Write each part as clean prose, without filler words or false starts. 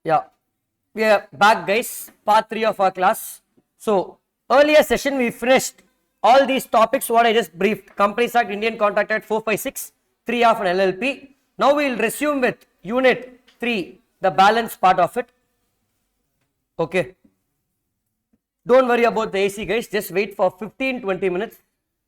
Yeah, we are back, guys. Part 3 of our class. So, earlier session we finished all these topics what I just briefed: Companies Act, Indian Contract Act 456, 3 of an LLP. Now we will resume with Unit 3, the balance part of it. Okay. Don't worry about the AC, guys. Just wait for 15-20 minutes.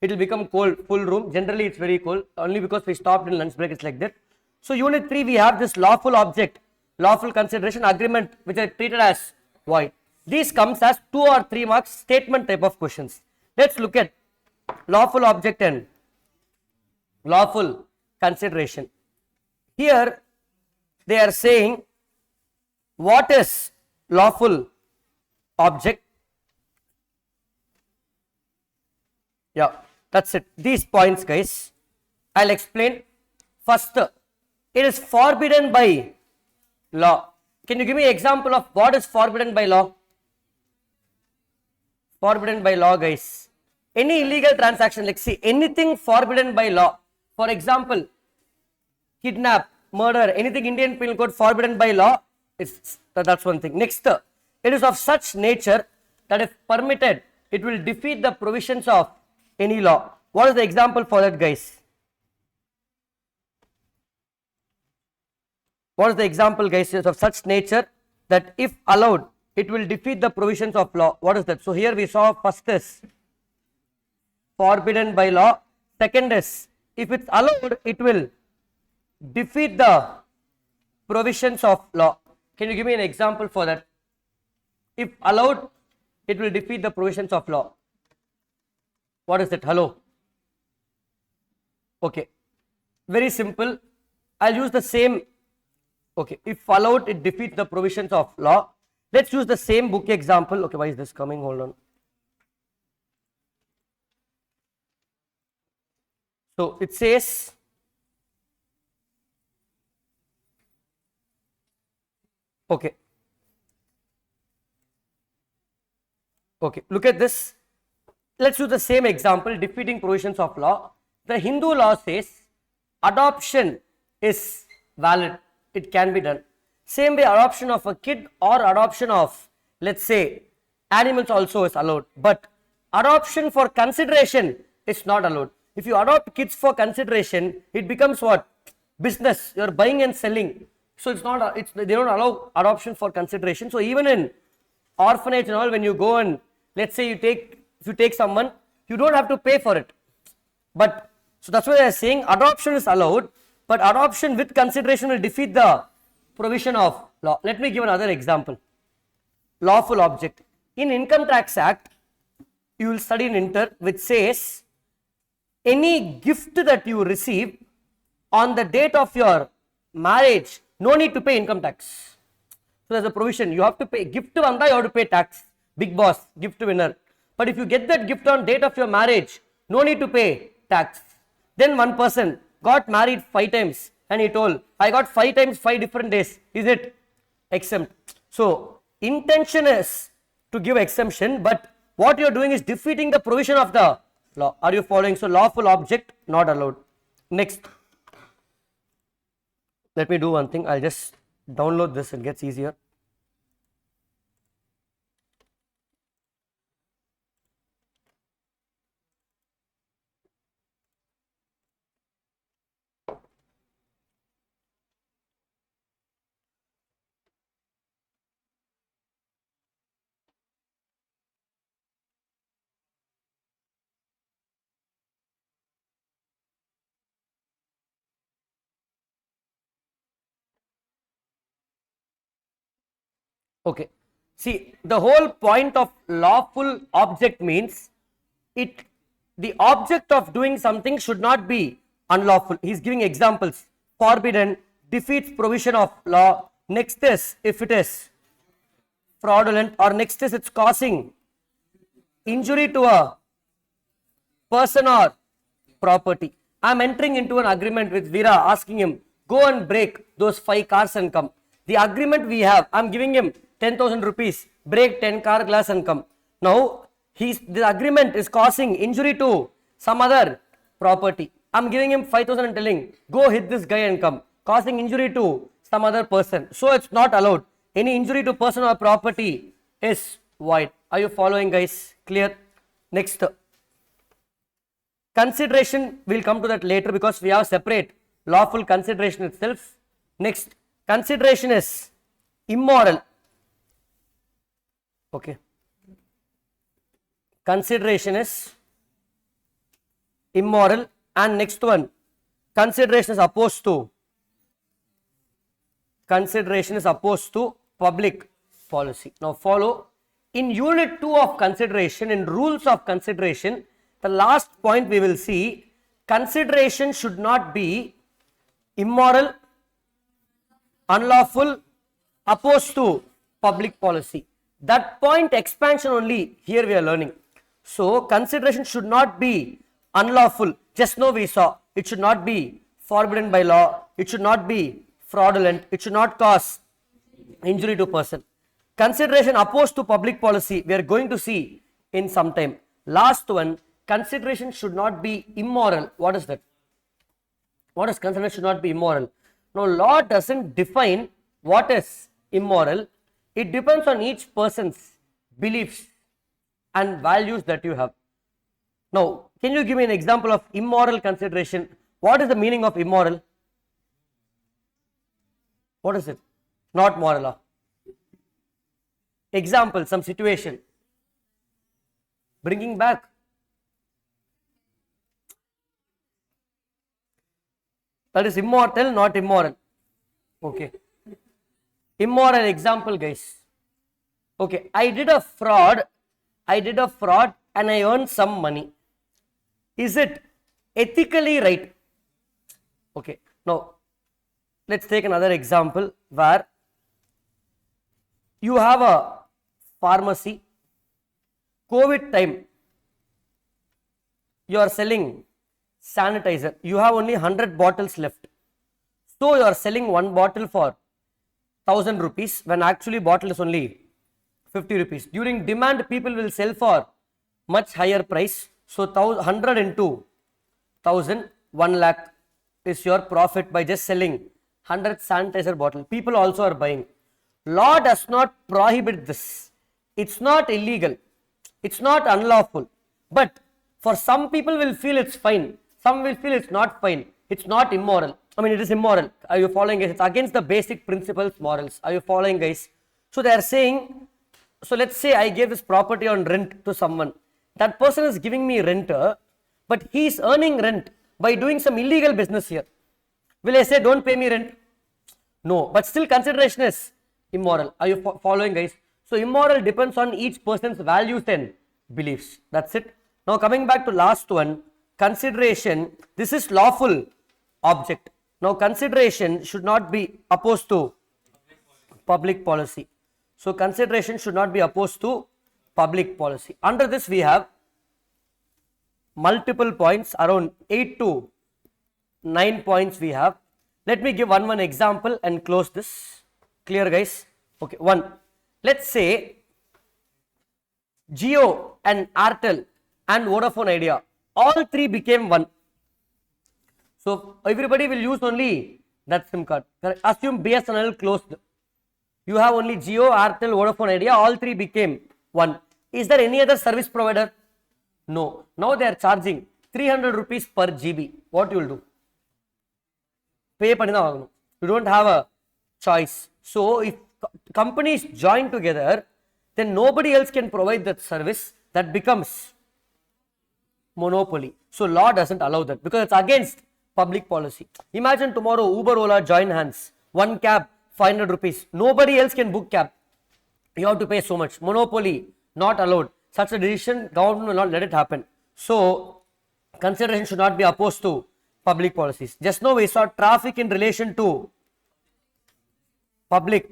It will become cold, full room. Generally, it's very cold. Only because we stopped in lunch break, it's like that. So, Unit 3, we have this lawful object, lawful consideration, agreement, which are treated as void. These comes as 2 or 3 marks statement type of questions. Let's look at lawful object and lawful consideration. Here, they are saying what is lawful object. Yeah, that's it. These points, guys, I'll explain. First, it is forbidden by law. Can you give me an example of what is forbidden by law? Forbidden by law, guys. Any illegal transaction, like see, anything forbidden by law. For example, kidnap, murder, anything Indian Penal Code forbidden by law, that's one thing. Next, it is of such nature that if permitted, it will defeat the provisions of any law. What is the example for that, guys? What is the example, guys? It is of such nature that if allowed, it will defeat the provisions of law. What is that? So here we saw first is forbidden by law. Second is if it's allowed, it will defeat the provisions of law. Can you give me an example for that? If allowed, it will defeat the provisions of law. What is it? Hello. Okay. Very simple. I'll use the same. Okay. If allowed, it defeats the provisions of law. Let's use the same book example. Okay. Why is this coming? Hold on. So it says, okay. Okay. Look at this. Let's use the same example, defeating provisions of law. The Hindu law says adoption is valid, it can be done. Same way, adoption of a kid or adoption of, let's say, animals also is allowed. But adoption for consideration is not allowed. If you adopt kids for consideration, it becomes what? Business. You are buying and selling. So it's not. They don't allow adoption for consideration. So even in orphanage and all, when you go and let's say if you take someone, you don't have to pay for it. But so that's why they are saying adoption is allowed, but adoption with consideration will defeat the provision of law. Let me give another example. Lawful object. In Income Tax Act, you will study in Inter, which says any gift that you receive on the date of your marriage, no need to pay income tax. So there's a provision. You have to pay gift vanda, you have to pay tax. Big boss, gift winner. But if you get that gift on date of your marriage, no need to pay tax. Then one person got married 5 times and he told, I got 5 times 5 different days. Is it exempt? So intention is to give exemption, but what you are doing is defeating the provision of the law. Are you following? So lawful object not allowed. Next. Let me do one thing. I'll just download this, it gets easier. Okay. See, the whole point of lawful object means the object of doing something should not be unlawful. He is giving examples. Forbidden, defeats provision of law. Next is if it is fraudulent, or next is it's causing injury to a person or property. I am entering into an agreement with Veera, asking him, go and break those 5 cars and come. The agreement we have, I am giving him 10,000 rupees, break 10 car glass and come. Now, the agreement is causing injury to some other property. I am giving him 5,000 and telling, go hit this guy and come, causing injury to some other person. So it's not allowed. Any injury to person or property is void. Are you following, guys? Clear? Next. Consideration, we'll come to that later because we have separate lawful consideration itself. Next, consideration is immoral. Okay. Consideration is immoral. And next one, consideration is opposed to public policy. Now follow. In unit 2 of consideration, in rules of consideration, the last point we will see, consideration should not be immoral, unlawful, opposed to public policy. That point expansion only here we are learning. So consideration should not be unlawful. Just now we saw it should not be forbidden by law. It should not be fraudulent. It should not cause injury to person. Consideration opposed to public policy, we are going to see in some time. Last one, consideration should not be immoral. What is that? What is consideration should not be immoral? Now, law doesn't define what is immoral. It depends on each person's beliefs and values that you have. Now, can you give me an example of immoral consideration? What is the meaning of immoral? What is it? Not moral. Example, some situation. Bringing back. That is immortal, not immoral. Okay. Immoral example, guys. Okay, I did a fraud and I earned some money. Is it ethically right? Okay, now let's take another example where you have a pharmacy, COVID time, you are selling sanitizer, you have only 100 bottles left. So you are selling one bottle for 1000 rupees when actually bottle is only 50 rupees. During demand, people will sell for much higher price. So 100 into 1000, 1 lakh is your profit by just selling 100 sanitizer bottle. People also are buying. Law does not prohibit this. It's not illegal. It's not unlawful. But for some people will feel it's fine. Some will feel it's not fine. It's not immoral. I mean, it is immoral. Are you following, guys? It's against the basic principles, morals. Are you following, guys? So they are saying, so let's say I gave this property on rent to someone. That person is giving me rent, but he is earning rent by doing some illegal business here. Will I say don't pay me rent? No, but still consideration is immoral. Are you following, guys? So immoral depends on each person's values and beliefs. That's it. Now coming back to last one, consideration. This is lawful object. Now consideration should not be opposed to public policy. So consideration should not be opposed to public policy. Under this we have multiple points, around 8 to 9 points we have. Let me give one example and close this. Clear, guys? Okay, one. Let's say Jio and Airtel and Vodafone Idea, all three became one. So everybody will use only that SIM card. Assume BSNL closed. You have only Jio, Airtel, Vodafone Idea, all three became one. Is there any other service provider? No. Now they are charging 300 rupees per GB. What you will do? Pay panina vaaganu. You don't have a choice. So if companies join together, then nobody else can provide that service. That becomes monopoly. So law doesn't allow that because it's against public policy. Imagine tomorrow Uber, Ola join hands. One cab, 500 rupees. Nobody else can book cab. You have to pay so much. Monopoly, not allowed. Such a decision, government will not let it happen. So consideration should not be opposed to public policies. Just now we saw traffic in relation to public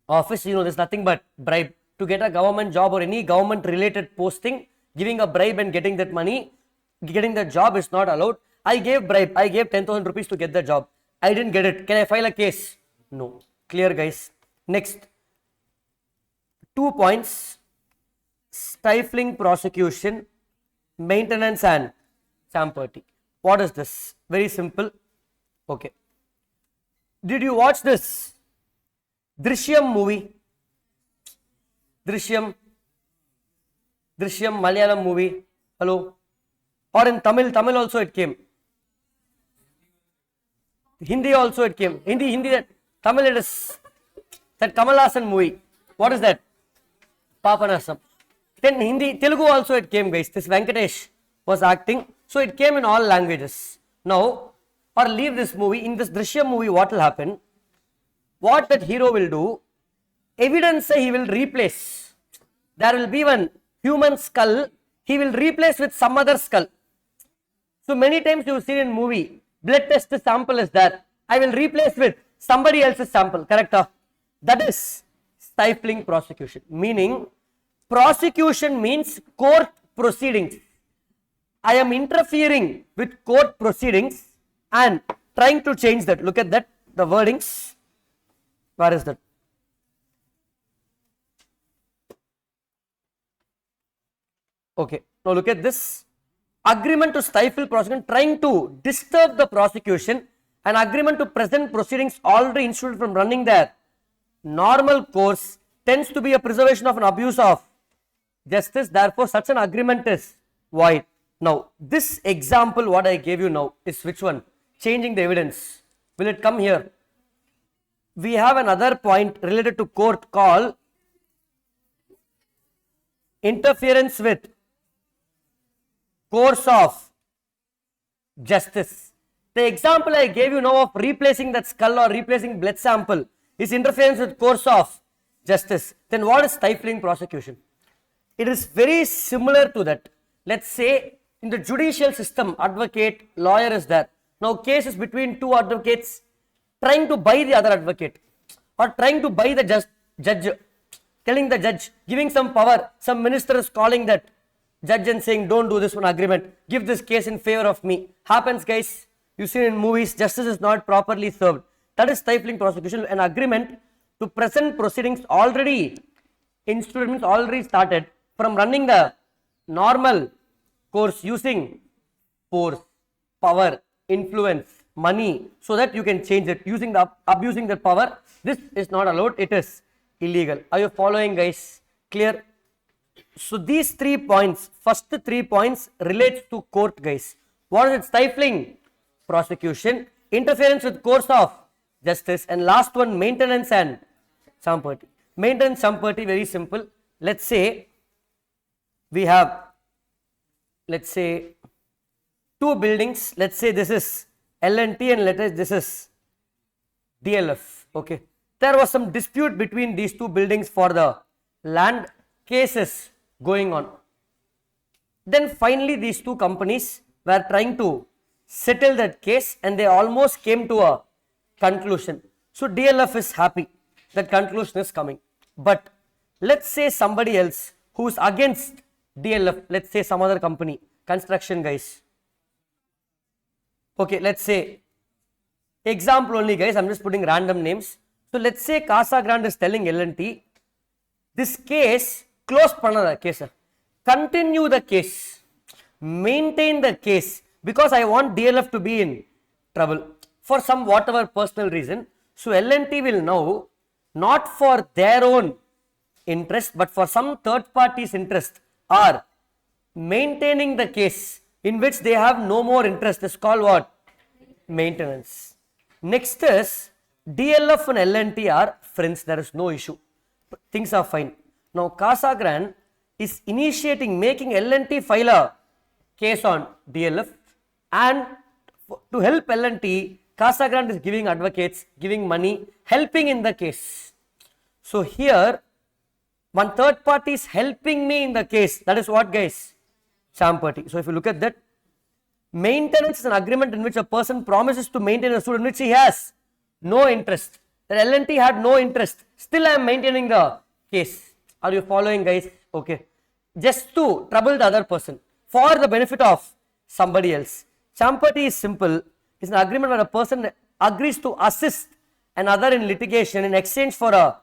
office. You know, there's nothing but bribe. To get a government job or any government related posting, giving a bribe and getting that money, getting the job is not allowed. I gave bribe. I gave 10,000 rupees to get the job. I didn't get it. Can I file a case? No. Clear, guys? Next. 2 points. Stifling prosecution, maintenance and champerty. What is this? Very simple. Okay. Did you watch this Drishyam movie. Drishyam Malayalam movie. Hello. Or in Tamil also it came. Hindi also it came. Hindi that Tamil it is that Kamal Haasan movie. What is that? Papanasam. Then Hindi, Telugu also it came, guys. This Venkatesh was acting. So it came in all languages. Now, or leave this movie. In this Drishyam movie, what will happen? What that hero will do? Evidence he will replace. There will be one human skull. He will replace with some other skull. So many times you see in movie, blood test sample is there. I will replace with somebody else's sample. Correct? That is stifling prosecution. Meaning, prosecution means court proceedings. I am interfering with court proceedings and trying to change that. Look at that, the wordings. Where is that? Okay, now look at this. Agreement to stifle prosecution, trying to disturb the prosecution, and agreement to present proceedings already instituted from running their normal course tends to be a preservation of an abuse of justice. Therefore, such an agreement is void. Now, this example what I gave you now is which one? Changing the evidence. Will it come here? We have another point related to court called interference with course of justice. The example I gave you now of replacing that skull or replacing blood sample is interference with course of justice. Then what is stifling prosecution? It is very similar to that. Let's say in the judicial system, advocate, lawyer is there. Now case is between two advocates trying to buy the other advocate or trying to buy the judge, telling the judge, giving some power. Some minister is calling that judge and saying, don't do this one agreement, give this case in favor of me. Happens, guys. You see in movies, justice is not properly served. That is stifling prosecution. An agreement to present proceedings already instituted, means already started from running the normal course using force, power, influence, money, so that you can change it using the abusing the power. This is not allowed. It is illegal. Are you following, guys? Clear? So these 3 points, first 3 points relates to court, guys. What is it? Stifling prosecution, interference with course of justice, and last one, maintenance and samparty. Maintenance samparty, very simple. Let's say we have, let's say, 2 buildings. Let's say this is L&T and let us this is DLF. Okay, there was some dispute between these 2 buildings for the land. Cases going on. Then finally these 2 companies were trying to settle that case and they almost came to a conclusion. So DLF is happy that conclusion is coming. But let's say somebody else who is against DLF, let's say some other company, construction guys. Okay, let's say, example only, guys, I'm just putting random names. So let's say Casa Grande is telling L&T, this case, close panada case, continue the case, maintain the case, because I want DLF to be in trouble for some whatever personal reason. So L&T will now, not for their own interest, but for some third party's interest, are maintaining the case in which they have no more interest. Is called what? Maintenance. Next is DLF and L&T are friends. There is no issue. Things are fine. Now Casa Grande is initiating, making L&T file a case on DLF, and to help L&T, Casa Grande is giving advocates, giving money, helping in the case. So here, one third party is helping me in the case. That is what, guys? Samparty. So if you look at that, maintenance is an agreement in which a person promises to maintain a suit in which he has no interest. That L&T had no interest. Still I am maintaining the case. Are you following, guys? Okay. Just to trouble the other person for the benefit of somebody else. Samparty is simple. It's an agreement where a person agrees to assist another in litigation in exchange for a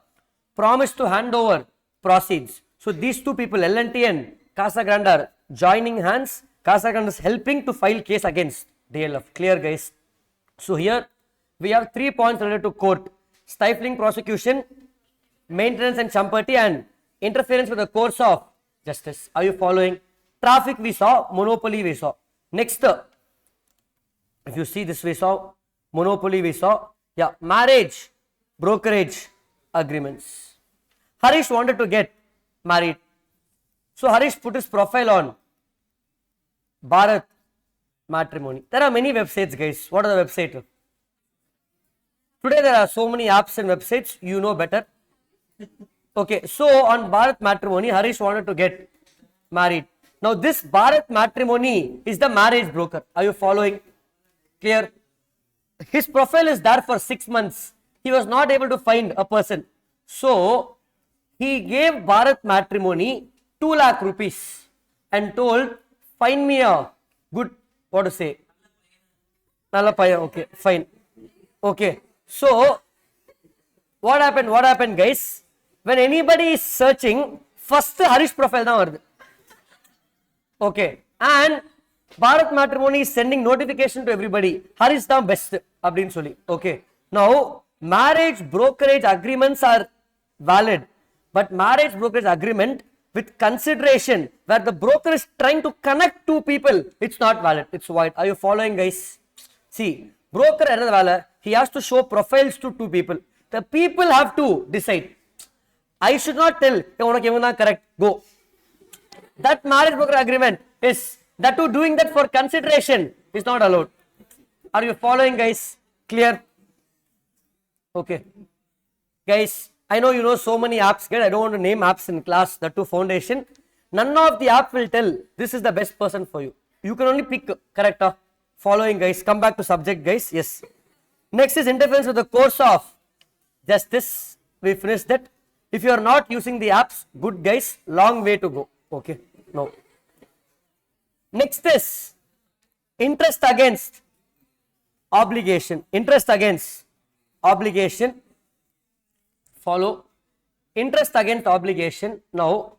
promise to hand over proceeds. So these 2 people, L&T and Casa Grande, are joining hands. Casa Grande is helping to file case against DLF. Clear, guys? So here we have 3 points related to court: stifling prosecution, maintenance and champati, and interference with the course of justice. Are you following? Traffic we saw, monopoly we saw. Next, if you see this we saw, monopoly we saw. Yeah, marriage, brokerage agreements. Harish wanted to get married. So Harish put his profile on Bharat Matrimony. There are many websites, guys. What are the websites? Today there are so many apps and websites, you know better. Okay, so on Bharat Matrimony, Harish wanted to get married. Now this Bharat Matrimony is the marriage broker. Are you following? Clear? His profile is there for 6 months. He was not able to find a person. So he gave Bharat Matrimony 2 lakh rupees and told, find me a good, what to say? Nalla paya, okay, fine. Okay, so what happened guys? When anybody is searching, first Harish profile da varudhu. Okay, and Bharat Matrimony is sending notification to everybody. Harish da best, abdin soli. Okay, now marriage brokerage agreements are valid, but marriage brokerage agreement with consideration where the broker is trying to connect two people, it's not valid, it's void. Are you following, guys? See, broker he has to show profiles to two people. The people have to decide. I should not tell, correct, go. That marriage broker agreement is, that too doing that for consideration is not allowed. Are you following, guys? Clear? Okay. Guys, I know you know so many apps, guys. I don't want to name apps in class, that too foundation. None of the apps will tell this is the best person for you. You can only pick correct. Following, guys. Come back to subject, guys. Yes. Next is interference with the course of justice. We finished that. If you are not using the apps, good, guys. Long way to go. Okay. No. Next is interest against obligation. Interest against obligation. Follow. Interest against obligation. Now,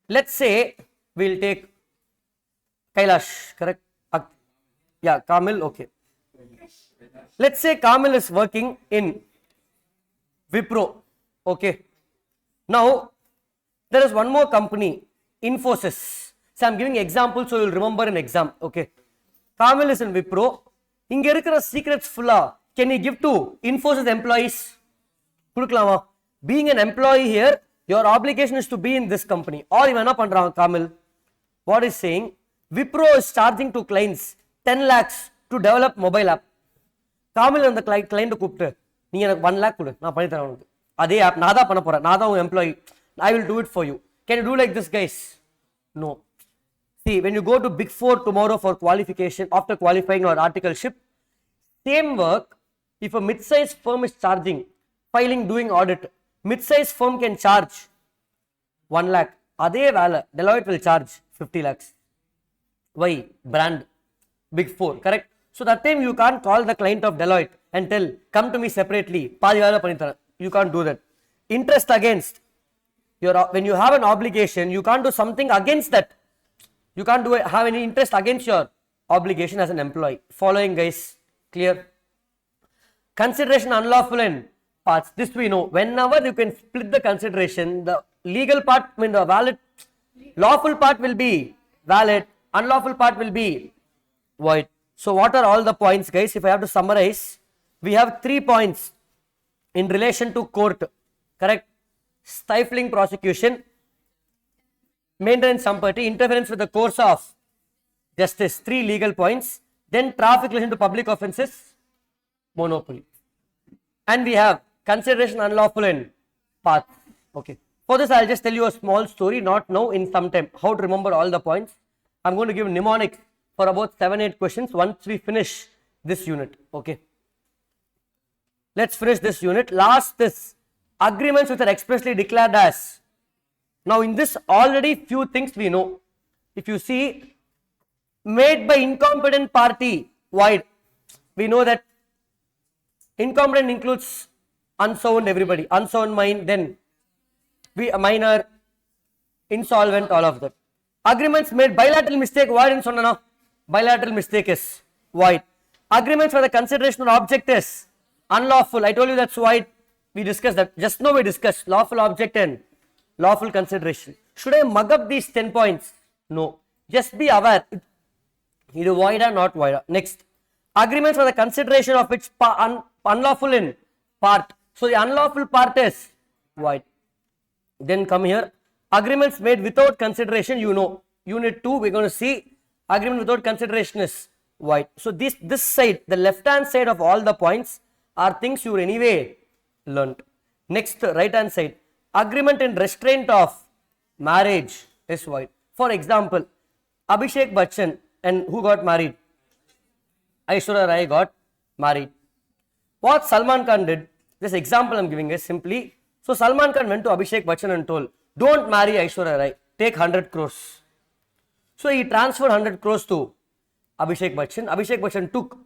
let's say we'll take Kailash, correct? Yeah, Kamil, okay. Let's say Kamil is working in Wipro, okay. Now, there is one more company, Infosys. So, I'm giving example so you'll remember an exam, okay. Kamil is in Wipro. Inge irukra secrets fulla. Can you give to Infosys employees? Being an employee here, your obligation is to be in this company. Or even up under Kamil. What is saying? Wipro is charging to clients 10 lakhs to develop mobile app. Kamil and the client கூப்பிட்டு நீ எனக்கு 1 lakh கொடு நான் பண்ணி தரேன் உனக்கு அதே app நான் தான் பண்ண போறேன் நான் தான் உன் employee I will do it for you. Can you do like this, guys? No. See, when you go to Big Four tomorrow for qualification, after qualifying or articleship, same work, if a mid-sized firm is charging, filing, doing audit, mid-sized firm can charge 1 lakh. Adhe vela, Deloitte will charge 50 lakhs. Why? Brand. Big Four, correct? So that time you can't call the client of Deloitte and tell, come to me separately. You can't do that. Interest against. When you have an obligation, you can't do something against that. You can't have any interest against your obligation as an employee. Following, guys, clear? Consideration unlawful and parts. This we know. Whenever you can split the consideration, the legal part, the valid, lawful part will be valid, unlawful part will be void. So what are all the points, guys? If I have to summarize, we have 3 points in relation to court, correct? Stifling prosecution, maintenance property, interference with the course of justice, 3 legal points. Then traffic relation to public offences, monopoly. And we have consideration unlawful and path. Okay. For this, I'll just tell you a small story, not now, in some time, how to remember all the points. I'm going to give mnemonics for about 7-8 questions once we finish this unit. Okay. Let's finish this unit. Last is agreements which are expressly declared as. Now in this already few things we know. If you see, made by incompetent party, void. We know that incompetent includes unsound everybody, unsound mind, then a minor, insolvent, all of that. Agreements made bilateral mistake, void in sonna. Bilateral mistake is void. Agreements for the consideration of object is unlawful. I told you that's void. We discussed that. Just now we discussed lawful object and lawful consideration. Should I mug up these 10 points? No. Just be aware. Either void or not void. Next. Agreement for the consideration of which unlawful in part. So the unlawful part is void. Then come here. Agreements made without consideration, you know. Unit 2, we're going to see agreement without consideration is void. So this side, the left hand side of all the points are things you anyway learnt. Next, right hand side, agreement in restraint of marriage is void. For example, Abhishek Bachchan and who got married? Aishwarya Rai got married. What Salman Khan did, this example I am giving is simply, so Salman Khan went to Abhishek Bachchan and told, don't marry Aishwarya Rai, take 100 crores. So he transferred 100 crores to Abhishek Bachchan. Abhishek Bachchan took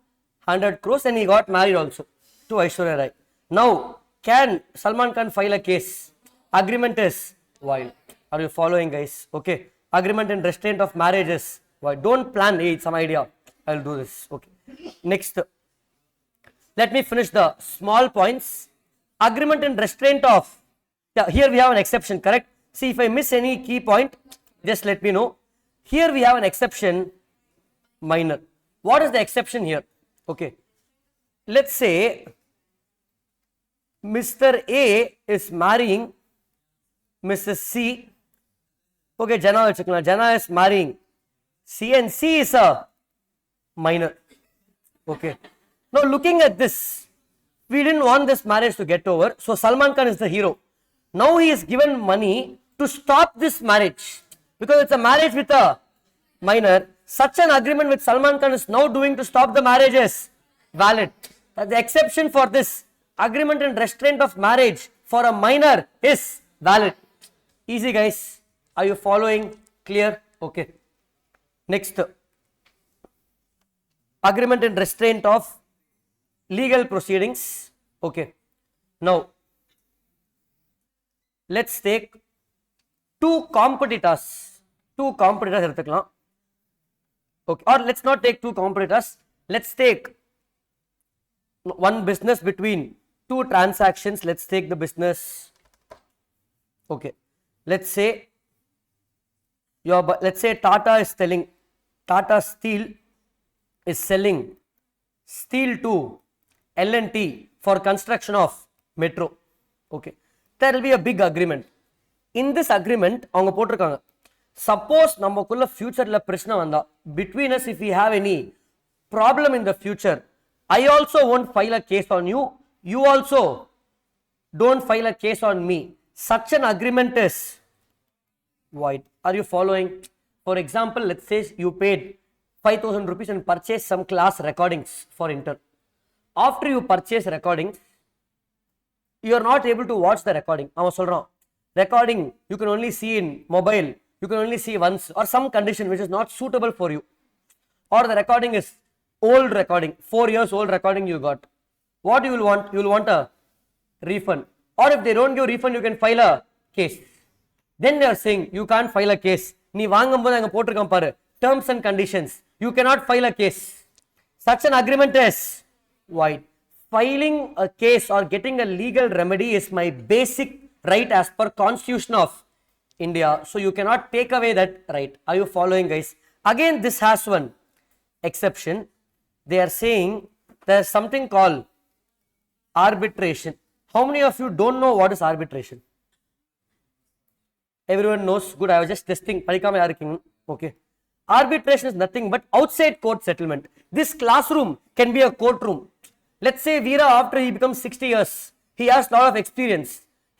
100 crores and he got married also to Aishwarya Rai. Now, can Salman Khan file a case? Agreement is void. Are you following, guys? Okay. Agreement in restraint of marriage is void. Don't plan, hey, some idea. I will do this. Okay. Next. Let me finish the small points. Agreement in restraint of, yeah, here we have an exception, correct? See, if I miss any key point, just let me know. Here we have an exception, minor. What is the exception here? Okay. Let's say Mr. A is marrying Mrs. C. Okay, Jana is marrying C and C is a minor. Okay. Now looking at this, we didn't want this marriage to get over. So Salman Khan is the hero. Now he is given money to stop this marriage. Because it's a marriage with a minor. Such an agreement with Salman Khan is now doing to stop the marriage is valid. The exception for this agreement and restraint of marriage for a minor is valid. Easy, guys. Are you following? Clear? Okay. Next. Agreement and restraint of legal proceedings. Okay. Now, let's take two competitors. Okay. Or let's not take two competitors. Let's take one business between two transactions. Let's take the business. Okay. Let's say Tata is selling, Tata Steel is selling steel to L&T for construction of metro. Okay. There will be a big agreement. In this agreement, அவங்க போட்டிருக்காங்க, suppose நமக்குள்ள futureல பிரச்சனை வந்தா, between us if we have any problem in the future, I also won't file a case on you, you also don't file a case on me. Such an agreement is void. Are you following? For example, let's say you paid 5,000 rupees and purchased some class recordings for intern. After you purchase recordings, you are not able to watch the recording. அவன் சொல்றான், recording you can only see in mobile, you can only see once or some condition which is not suitable for you, or the recording is old recording, 4 years old recording you got. What you will want? You will want a refund, or if they don't give refund, you can file a case. Then they are saying you can't file a case. நீ வாங்கும்போது அங்க போட்டிருக்கான் பாரு, terms and conditions, you cannot file a case. Such an agreement is void. Filing a case or getting a legal remedy is my basic right as per Constitution of India. So you cannot take away that right. Are you following, guys? Again, this has one exception. They are saying there is something called arbitration. How many of you don't know what is arbitration? Everyone knows. Good. I was just testing. Okay. Arbitration is nothing but outside court settlement. This classroom can be a courtroom. Let's say Veera, after he becomes 60 years, he has a lot of experience.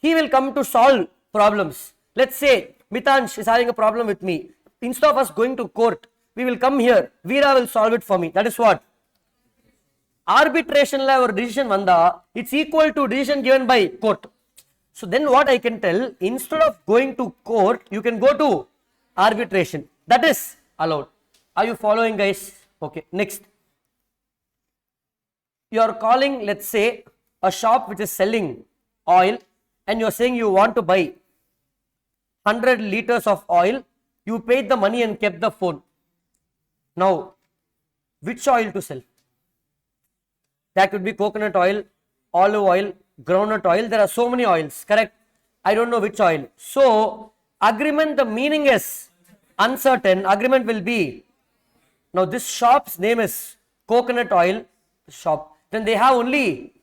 He will come to solve problems. Let's say Mitansh is having a problem with me. Instead of us going to court, we will come here. Veera will solve it for me. That is what? Arbitration or decision vanda, it's equal to decision given by court. So then what I can tell, instead of going to court, you can go to arbitration. That is allowed. Are you following, guys? Okay. Next. You are calling, let's say, a shop which is selling oil, and you are saying you want to buy 100 liters of oil. You paid the money and kept the phone. Now, which oil to sell? That could be coconut oil, olive oil, groundnut oil. There are so many oils, correct? I don't know which oil. So, agreement, the meaning is uncertain. Agreement will be, now this shop's name is coconut oil shop. Then they have only,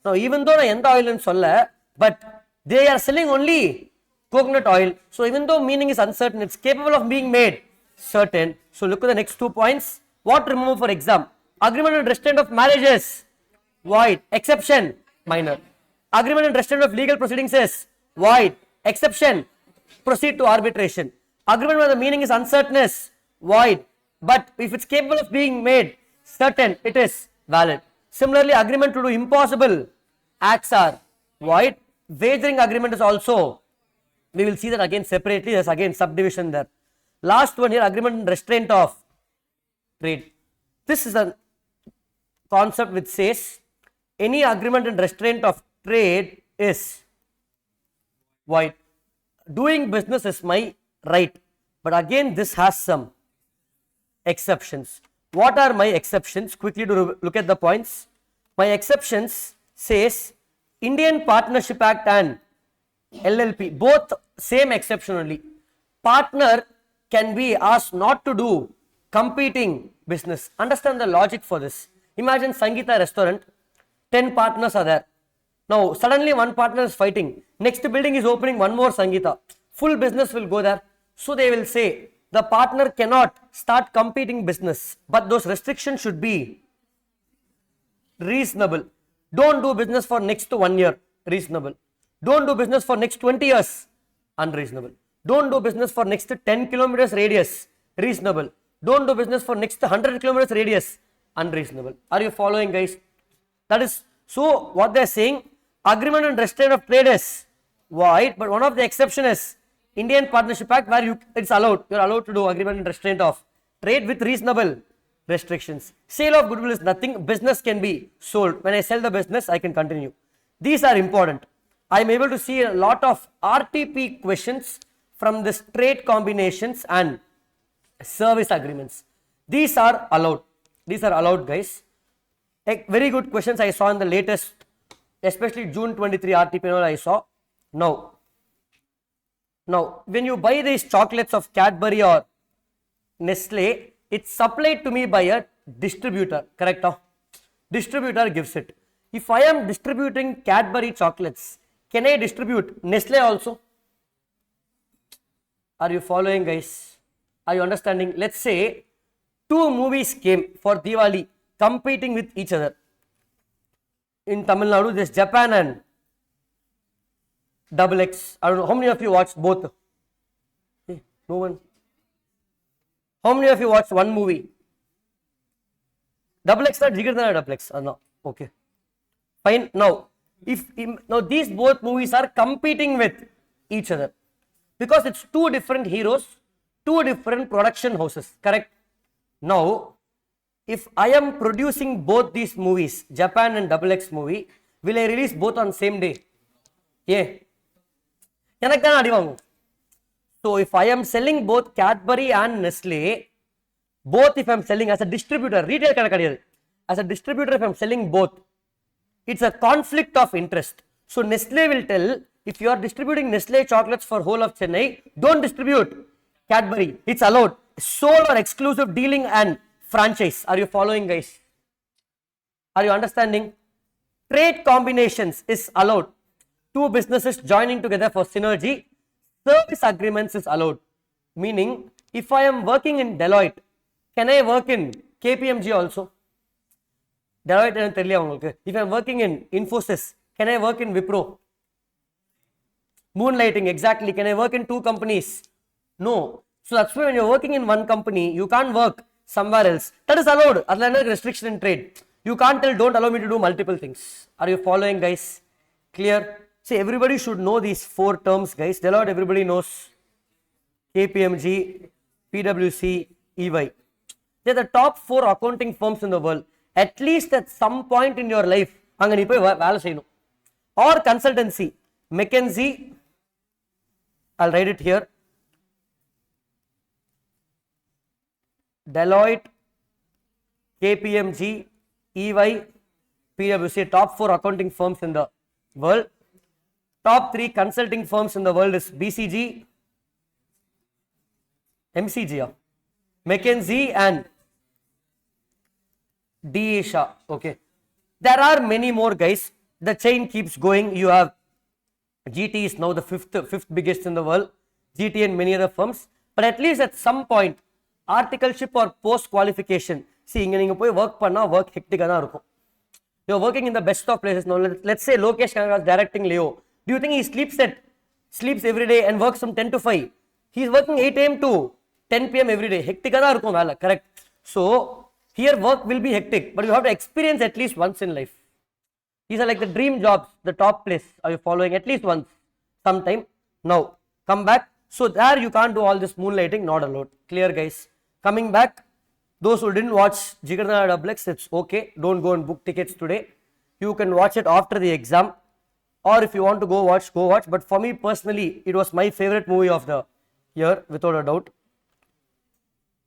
now even though I oil in solla, but they are selling only coconut oil. So even though meaning is uncertain, it's capable of being made certain. So look at the next 2 points. What to remember for exam? Agreement and restraint of marriages, void. Exception, minor. Agreement and restraint of legal proceedings is void. Exception, proceed to arbitration. Agreement where the meaning is uncertainness, void. But if it's capable of being made certain, it is valid. Similarly, agreement to do impossible acts are void. Wagering agreement is also, we will see that again separately. There's again subdivision there. Last one here, agreement and restraint of trade. This is a concept which says any agreement and restraint of trade is void. Doing business is my right, but again this has some exceptions. What are my exceptions? Quickly to look at the points. My exceptions says Indian Partnership Act and LLP, both same exception only. Partner can be asked not to do competing business. Understand the logic for this. Imagine Sangeeta restaurant, 10 partners are there. Now suddenly one partner is fighting. Next building is opening one more Sangeeta. Full business will go there. So they will say the partner cannot start competing business, but those restrictions should be reasonable. Don't do business for next 1 year, reasonable. Don't do business for next 20 years, unreasonable. Don't do business for next 10 kilometers radius, reasonable. Don't do business for next 100 kilometers radius, unreasonable. Are you following, guys? That is, so what they are saying, agreement and restraint of trade is void, but one of the exception is Indian Partnership Act where it's allowed. You are allowed to do agreement and restraint of trade with reasonable restrictions. Sale of goodwill is nothing. Business can be sold. When I sell the business, I can continue. These are important. I am able to see a lot of RTP questions from this trade combinations and service agreements. These are allowed. These are allowed, guys. Very good questions I saw in the latest, especially June 23 RTP I saw. Now, when you buy these chocolates of Cadbury or Nestle, it's supplied to me by a distributor, correct? Distributor gives it. If I am distributing Cadbury chocolates, can I distribute Nestle also? Are you following, guys? Are you understanding? Let's say 2 movies came for Diwali competing with each other. In Tamil Nadu, there's Japan and Double X. I don't know. How many of you watched both? Hey, no one. How many of you watched one movie? Double X or Jigger than Double X? No. Okay. Fine. Now, now these both movies are competing with each other because it's 2 different heroes, 2 different production houses. Correct? Now, if I am producing both these movies, Japan and Double X movie, will I release both on same day? Yeah. So if I am selling both Cadbury and Nestle, both if I am selling as a distributor, retail as a distributor, if I am selling both, it's a conflict of interest. So Nestle will tell, if you are distributing Nestle chocolates for whole of Chennai, don't distribute Cadbury. It's allowed. Sole or exclusive dealing and franchise. Are you following, guys? Are you understanding? Trade combinations is allowed. 2 businesses joining together for synergy. Service agreements is allowed. Meaning, if I am working in Deloitte, can I work in KPMG also? Deloitte and Terlia. If I am working in Infosys, can I work in Wipro? Moonlighting, exactly. Can I work in 2 companies? No. So that's why when you're working in one company, you can't work somewhere else. That is allowed. Other restriction in trade. You can't tell, don't allow me to do multiple things. Are you following, guys? Clear? See, everybody should know these 4 terms, guys. Deloitte, everybody knows. KPMG, PwC, EY. They're the top 4 accounting firms in the world. At least at some point in your life, or consultancy, McKinsey, I'll write it here. Deloitte, KPMG, EY, PwC, top 4 accounting firms in the world. Top 3 consulting firms in the world is BCG, MCG, McKinsey and DE Shah. Okay. There are many more, guys. The chain keeps going. You have GT is now the fifth biggest in the world. GT and many other firms. But at least at some point, articleship or post qualification. See, inga work panna work hectic ana irukum. You are working in the best of places now. Let's say Lokesh Kanaga is directing Leo. Do you think he sleeps every day and works from 10 to 5? He is working 8 a.m. to 10 p.m. every day. Hectic ana irukum vela, correct? So here work will be hectic, but you have to experience at least once in life. These are like the dream jobs, the top place. Are you following? At least once, sometime. Now, come back. So there you can't do all this moonlighting, not allowed. Clear, guys? Coming back, those who didn't watch Jigarnath Double X, it's okay. Don't go and book tickets today. You can watch it after the exam. Or if you want to go watch, go watch. But for me personally, it was my favorite movie of the year, without a doubt.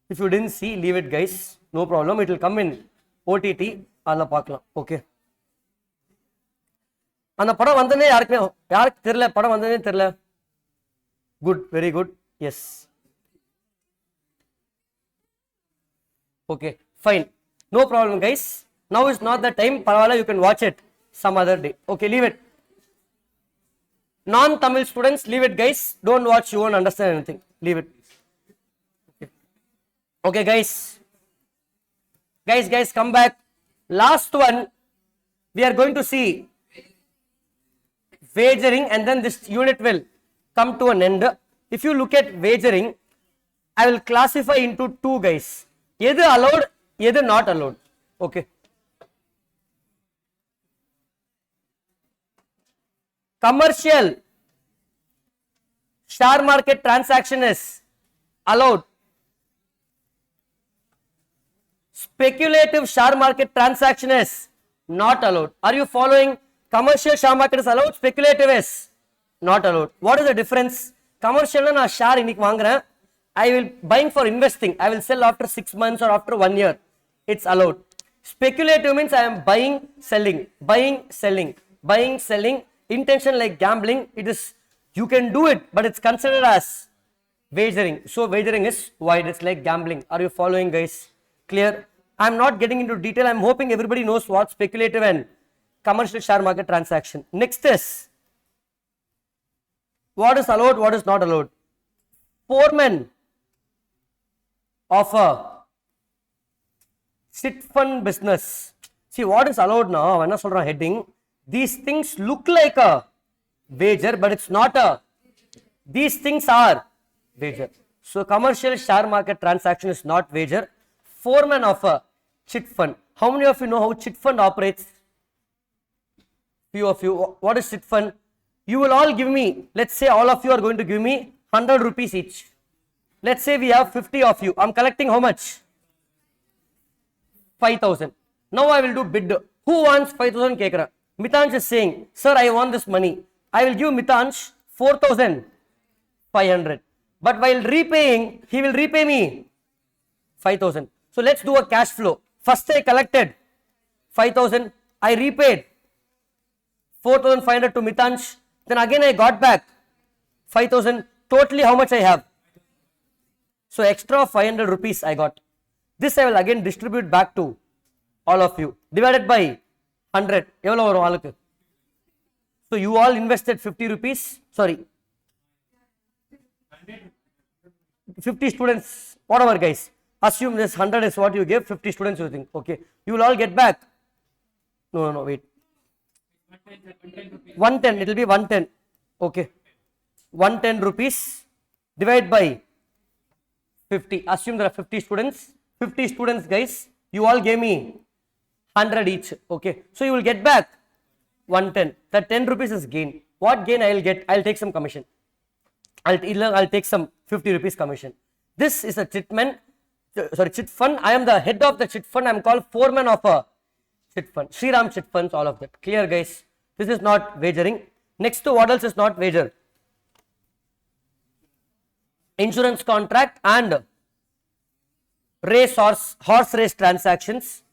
If you didn't see, leave it, guys. No problem. It will come in OTT. Alla paakalam. Okay. அந்த படம் வந்தனே யாருக்கு தெரியல படம் வந்தனே தெரியல good, very good. Yes. Okay, fine. No problem, guys. Now is not the time. Paravala, you can watch it some other day. Okay, leave it. Non-Tamil students, leave it, guys. Don't watch, you won't understand anything. Leave it. Okay, guys. Guys, come back. Last one, we are going to see wagering, and then this unit will come to an end. If you look at wagering, I will classify into two, guys. Either allowed, either not allowed. Okay. Commercial share market transaction is allowed. Speculative share market transaction is not allowed. Are you following? Commercial share market is allowed, speculative is not allowed. What is the difference? Commercial na share inik vaangren, I will buying for investing. I will sell after 6 months or after 1 year. It's allowed. Speculative means I am buying, selling, buying, selling, buying, selling. Intention like gambling. It is, you can do it, but it's considered as wagering. So wagering is wide. It's like gambling. Are you following, guys? Clear? I'm not getting into detail. I'm hoping everybody knows what speculative and commercial share market transaction. Next is what is allowed, what is not allowed. Foreman of a chit fund business. See what is allowed now. When I say heading, these things look like a wager, but it's not a. These things are wager. So commercial share market transaction is not wager. Foreman of a chit fund. How many of you know how chit fund operates? Few of you. What is chit fund? You will all give me, let's say all of you are going to give me 100 rupees each. Let's say we have 50 of you. I'm collecting how much? 5,000. Now I will do bid. Who wants 5,000 kekra? Mitansh is saying, sir, I want this money. I will give Mitansh 4,500. But while repaying, he will repay me 5,000. So let's do a cash flow. First I collected 5,000. I repaid 4,500 to Mitansh. Then again I got back 5,000. Totally how much I have? So extra 500 rupees I got. This I will again distribute back to all of you. Divided by 100. So you all invested 50 rupees. Sorry. 50 students. Whatever, guys. Assume this 100 is what you gave. 50 students you think. Okay. You will all get back. No, wait. 110. It will be 110. Okay. 110 rupees. Divide by 50. Assume there are 50 students. 50 students, guys. You all gave me 100 each. Okay. So you will get back 110. That 10 rupees is gain. What gain I will get? I will take some commission. I'll take some 50 rupees commission. This is a chit fund. I am the head of the chit fund. I am called foreman of a chit fund. Shriram chit funds, all of that. Clear, guys? This is not wagering. Next to what else is not wager? Insurance contract and horse race transactions.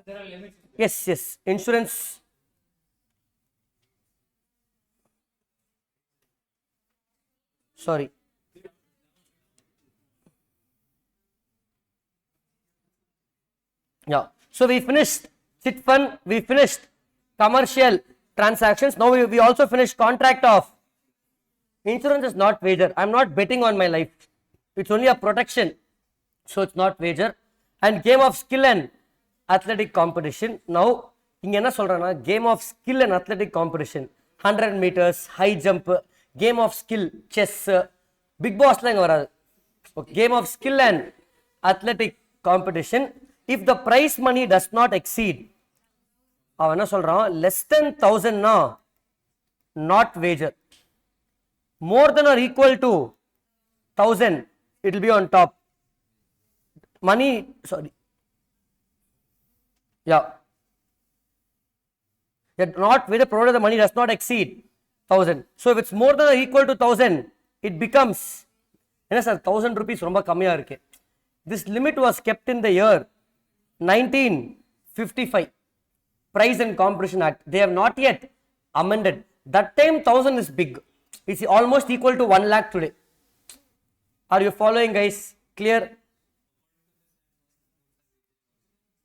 There are limits. Yes, insurance. Sorry. Yeah. So we finished chit fund, we finished commercial transactions. Now we also finished contract of insurance is not wager. I'm not betting on my life. It's only a protection. So it's not wager. And game of skill and athletic competition. Now, இங்க என்ன சொல்றேன்னா game of skill and athletic competition. 100 meters, high jump, game of skill, chess, big boss லாம் இங்க வராது. Okay. Game of skill and athletic competition. If the prize money does not exceed, அவன் என்ன சொல்றான் less than 1000 னா not wager. More than or equal to 1000, it will be on top. Money, sorry. Yeah. Not wager provided the money does not exceed 1000. So if it's more than or equal to 1000, it becomes, என்ன sir 1000 rupees ரொம்ப கம்மியா இருக்கு. This limit was kept in the year 1955. Prize and Competition Act. They have not yet amended. That time 1000 is big. It's almost equal to 1 lakh today. Are you following, guys? Clear?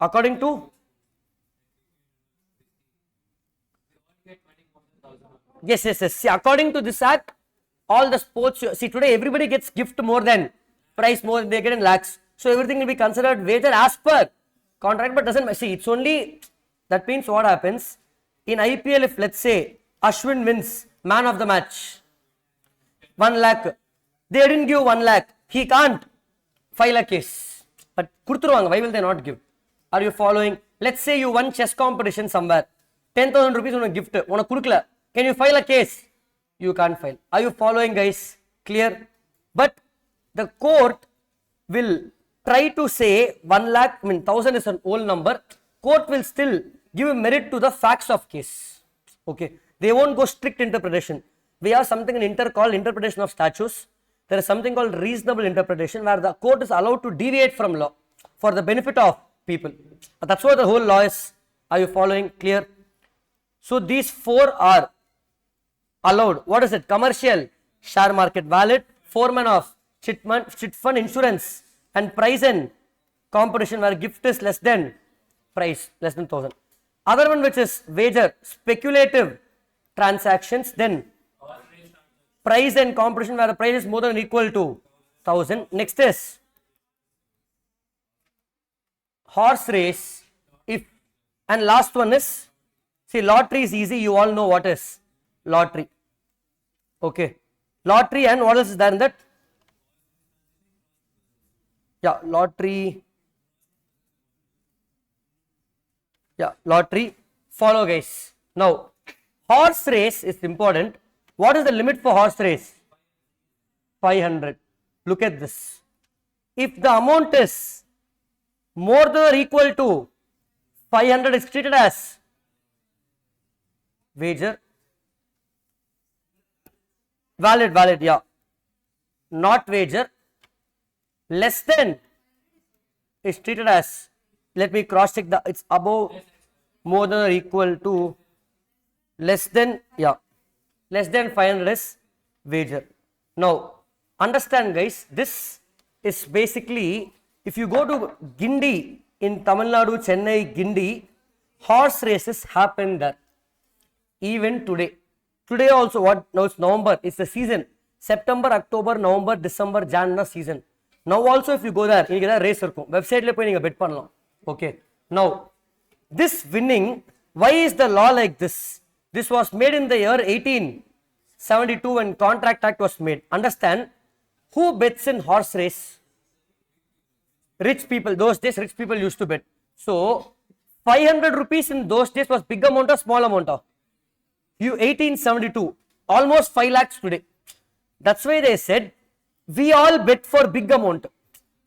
According to yes. See, according to this act, all the sports, see today everybody gets gift more than price, more they get in lakhs. So everything will be considered wager as per contract, but doesn't see. It's only that means what happens in IPL if let's say Ashwin wins man of the match, 1 lakh. They didn't give 1 lakh. He can't file a case. But kuduthruvaanga. Why will they not give? Are you following? Let's say you won chess competition somewhere. 10,000 rupees on a gift. Una kudukla. Can you file a case? You can't file. Are you following, guys? Clear? But the court will try to say 1 lakh, 1000 is an old number. Court will still give merit to the facts of case. Okay. They won't go strict interpretation. We have something in called interpretation of statutes. There is something called reasonable interpretation where the court is allowed to deviate from law for the benefit of people. That's what the whole law is. Are you following? Clear? So these four are allowed. What is it? Commercial, share market, valid, foreman of chit fund, insurance, and prize and competition where gift is less than price, less than 1000. Other one which is wager, speculative transactions, then price and competition where the price is more than or equal to 1000. Next is horse race, if, and last one is, see, lottery is easy, you all know what is lottery. Okay, lottery, and what else is there in that? Yeah, lottery. Yeah, lottery. Follow, guys. Now, horse race is important. What is the limit for horse race? 500. Look at this. If the amount is more than or equal to 500, is treated as wager. Valid, yeah. Not wager. Less than is treated as, let me cross check the, it's above, more than or equal to, less than, yeah. Less than 500 is wager. Now, understand, guys, this is basically, if you go to Gindi in Tamil Nadu, Chennai, Gindi, horse races happen there. Even today. Today also, what? Now it's November, it's the season. September, October, November, December, January season. Now also if you go there, you get a race. Website le poi neenga bet pannalam. Okay. Now, this winning, why is the law like this? This was made in the year 1872 when Contract Act was made. Understand, who bets in horse race? Rich people. Those days, rich people used to bet. So, 500 rupees in those days was big amount or small amount of? 1872. Almost 5 lakhs today. That's why they said, we all bet for big amount.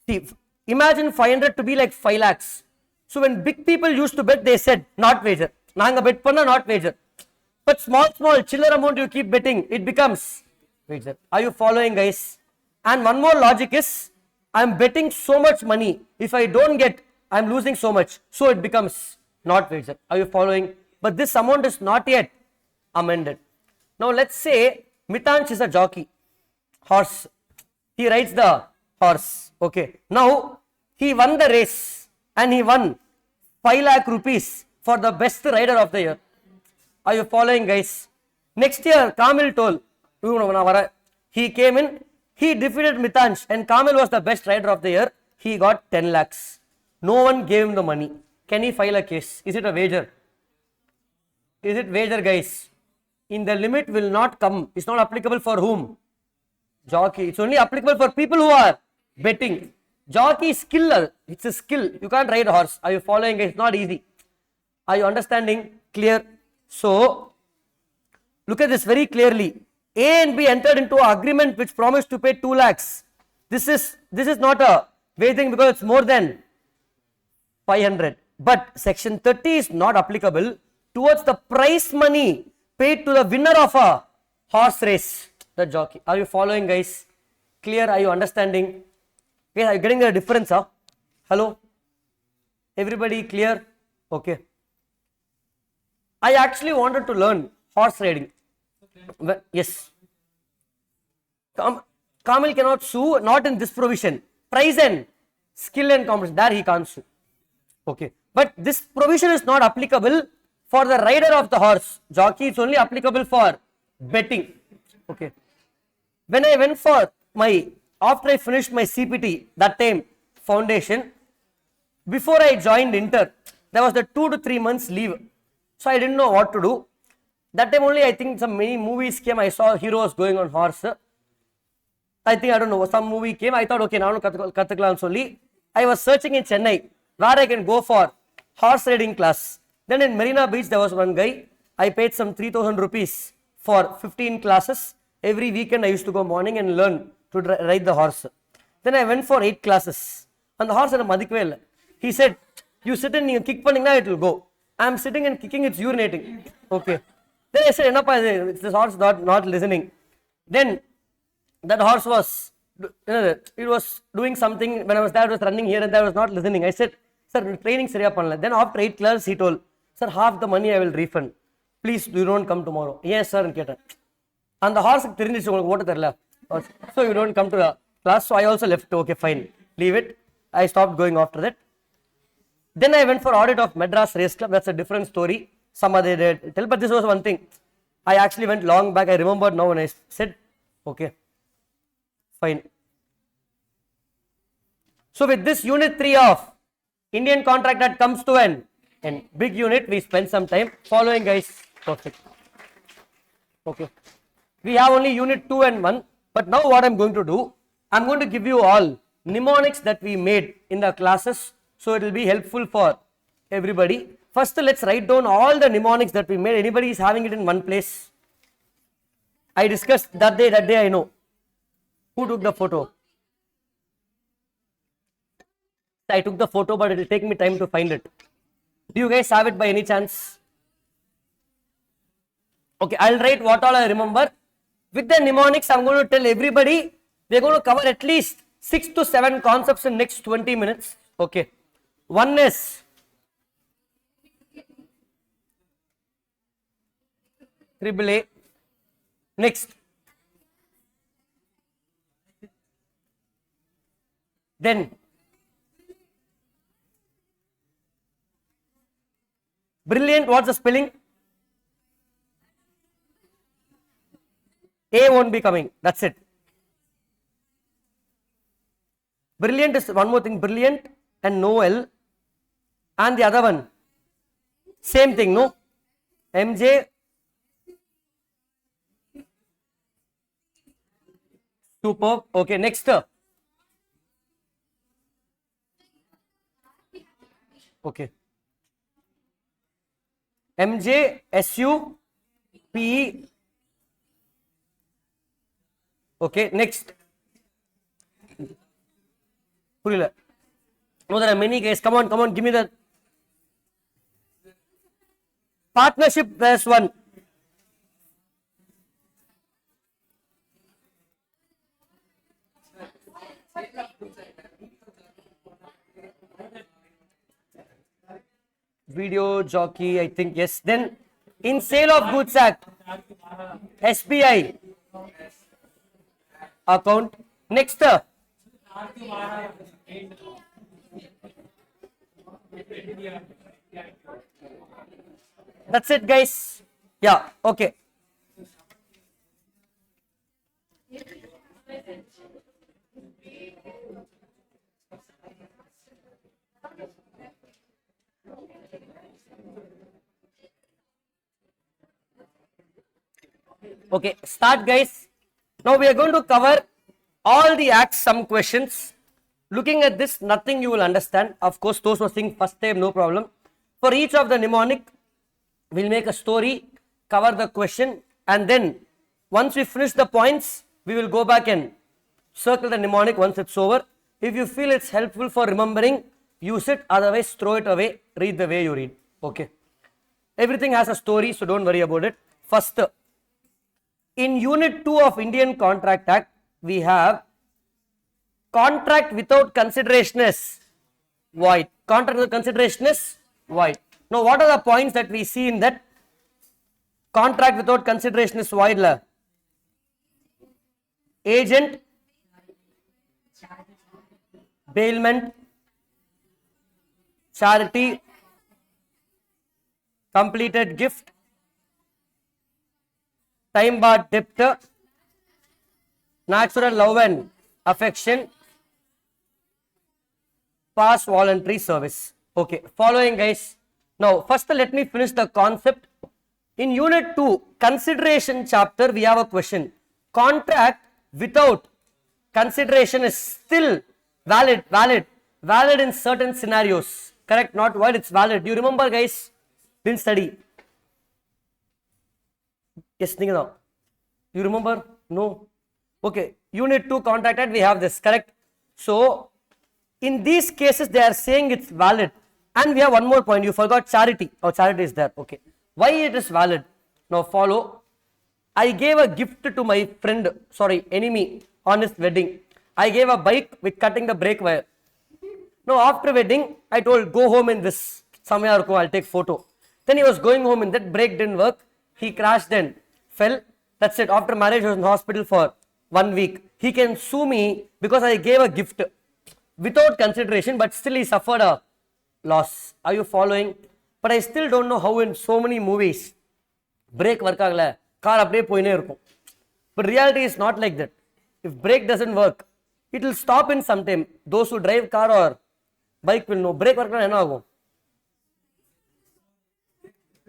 See, imagine 500 to be like 5 lakhs. So, when big people used to bet, they said, not wager. Naanga bet panna, not wager. But small, chiller amount you keep betting, it becomes wager. Are you following, guys? And one more logic is, I am betting so much money. If I don't get, I am losing so much. So it becomes not wager. Are you following? But this amount is not yet amended. Now let's say Mitansh is a jockey, horse. He rides the horse. Okay. Now he won the race and he won 5 lakh rupees for the best rider of the year. Are you following, guys? Next year, Kamil told, he came in, he defeated Mitansh and Kamil was the best rider of the year. He got 10 lakhs. No one gave him the money. Can he file a case? Is it a wager? Is it wager, guys? In the limit will not come. It's not applicable for whom? Jockey. It's only applicable for people who are betting. Jockey is skill. It's a skill. You can't ride a horse. Are you following? It's not easy. Are you understanding? Clear? So, look at this very clearly. A and B entered into an agreement which promised to pay 2 lakhs. This is not a wagering because it's more than 500. But section 30 is not applicable towards the prize money paid to the winner of a horse race, the jockey. Are you following, guys? Clear? Are you understanding? Okay, are you getting the difference? Huh? Hello? Everybody clear? Okay. I actually wanted to learn horse riding. Okay. Yes. Kamil cannot sue, not in this provision. Prize and skill and competition, there he can't sue. Okay. But this provision is not applicable for the rider of the horse. Jockey, it's only applicable for betting. Okay. When I went for after I finished my CPT, that time foundation, before I joined Inter, there was the 2 to 3 months leave. So I didn't know what to do. That time only I think some many movies came. I saw heroes going on horse. I don't know, some movie came. I thought, okay, now I was searching in Chennai where I can go for horse riding class. Then in Marina Beach, there was one guy. I paid some 3,000 rupees for 15 classes. Every weekend I used to go morning and learn to ride the horse. Then I went for 8 classes. And the horse had a madikvel. He said, you sit and you kick panning, it will go. I am sitting and kicking, it's urinating. Okay. Then I said, this horse not listening. Then that horse was, it was doing something. When I was there, it was running here and there, was not listening. I said, sir, training seriya panla. Then after 8 classes, he told, sir, half the money I will refund. Please, you don't come tomorrow. Yes, sir. And the horse, so you don't come to the class. So I also left. Okay, fine. Leave it. I stopped going after that. Then I went for audit of Madras Race Club. That's a different story. Some other did tell, but this was one thing. I actually went long back. I remembered now when I said, okay, fine. So with this unit 3 of Indian contract that comes to an end, big unit, we spend some time following, guys. Perfect. Okay. We have only unit 2 and 1, but now what I'm going to do, I'm going to give you all mnemonics that we made in the classes, so it will be helpful for everybody. First, let's write down all the mnemonics that we made. Anybody is having it in one place? I discussed that day I know. Who took the photo? I took the photo, but it will take me time to find it. Do you guys have it by any chance? Okay, I'll write what all I remember. With the mnemonics, I'm going to tell everybody, we're going to cover at least 6 to 7 concepts in next 20 minutes. Okay. One is AAA. Next. Then brilliant, what's the spelling? A won't be coming. That's it. Brilliant is one more thing. Brilliant and no L. And the other one. Same thing, no? MJ. Superb. Okay, next. Okay. MJ, SU, PE. Okay, next. No, there are many guys. Come on, give me the partnership. There's one. Video jockey, I think, yes. Then in Sale of Goods Act, SBI account. Next, that's it, guys. Yeah, okay. Okay, start, guys. Now we are going to cover all the acts, some questions. Looking at this, nothing you will understand. Of course, those who are seeing first time, no problem. For each of the mnemonic, we'll make a story, cover the question, and then once we finish the points, we will go back and circle the mnemonic once it's over. If you feel it's helpful for remembering, use it. Otherwise, throw it away. Read the way you read. Okay. Everything has a story, so don't worry about it. First, in Unit 2 of Indian Contract Act, we have contract without consideration is void. Contract without consideration is void. Now, what are the points that we see in that? Contract without consideration is void. Agent, bailment, charity, completed gift, time barred debtor, natural love and affection, past voluntary service. Okay, following, guys. Now, first let me finish the concept. In Unit 2, consideration chapter, we have a question. Contract without consideration is still valid in certain scenarios. Correct? Not void, it's valid. Do you remember, guys? Didn't study. Yes, think now. You remember? No. Okay. Unit 2 Contract Act, we have this. Correct? So, in these cases, they are saying it's valid. And we have one more point. You forgot charity. Oh, charity is there. Okay. Why it is valid? Now, follow. I gave a gift to my friend, enemy, on his wedding. I gave a bike with cutting the brake wire. Now, after wedding, I told, go home in this. Somewhere I'll take photo. Then he was going home in that, brake didn't work. He crashed and fell. That's it. After marriage, he was in hospital for 1 week. He can sue me because I gave a gift without consideration, but still he suffered a loss. Are you following? But I still don't know how in so many movies, brake work agala, car apne poine irukum. But reality is not like that. If brake doesn't work, it will stop in some time. Those who drive car or bike will know. Brake work na enna agum.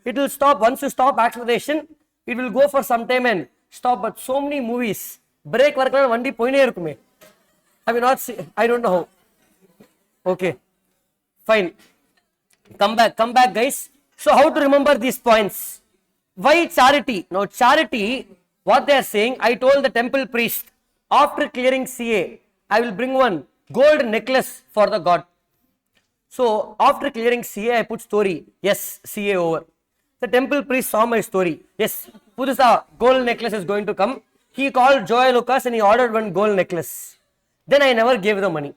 It will stop. Once you stop acceleration, it will go for some time and stop. But so many movies, brake work na vandi poine irukume. I will not see. I don't know how. Okay, fine. Come back, guys. So, how to remember these points? Why charity? Now, charity, what they are saying, I told the temple priest, after clearing CA, I will bring one gold necklace for the god. So, after clearing CA, I put story. Yes, CA over. The temple priest saw my story. Yes, Pudusa gold necklace is going to come. He called Joy Lucas and he ordered one gold necklace. Then I never gave the money.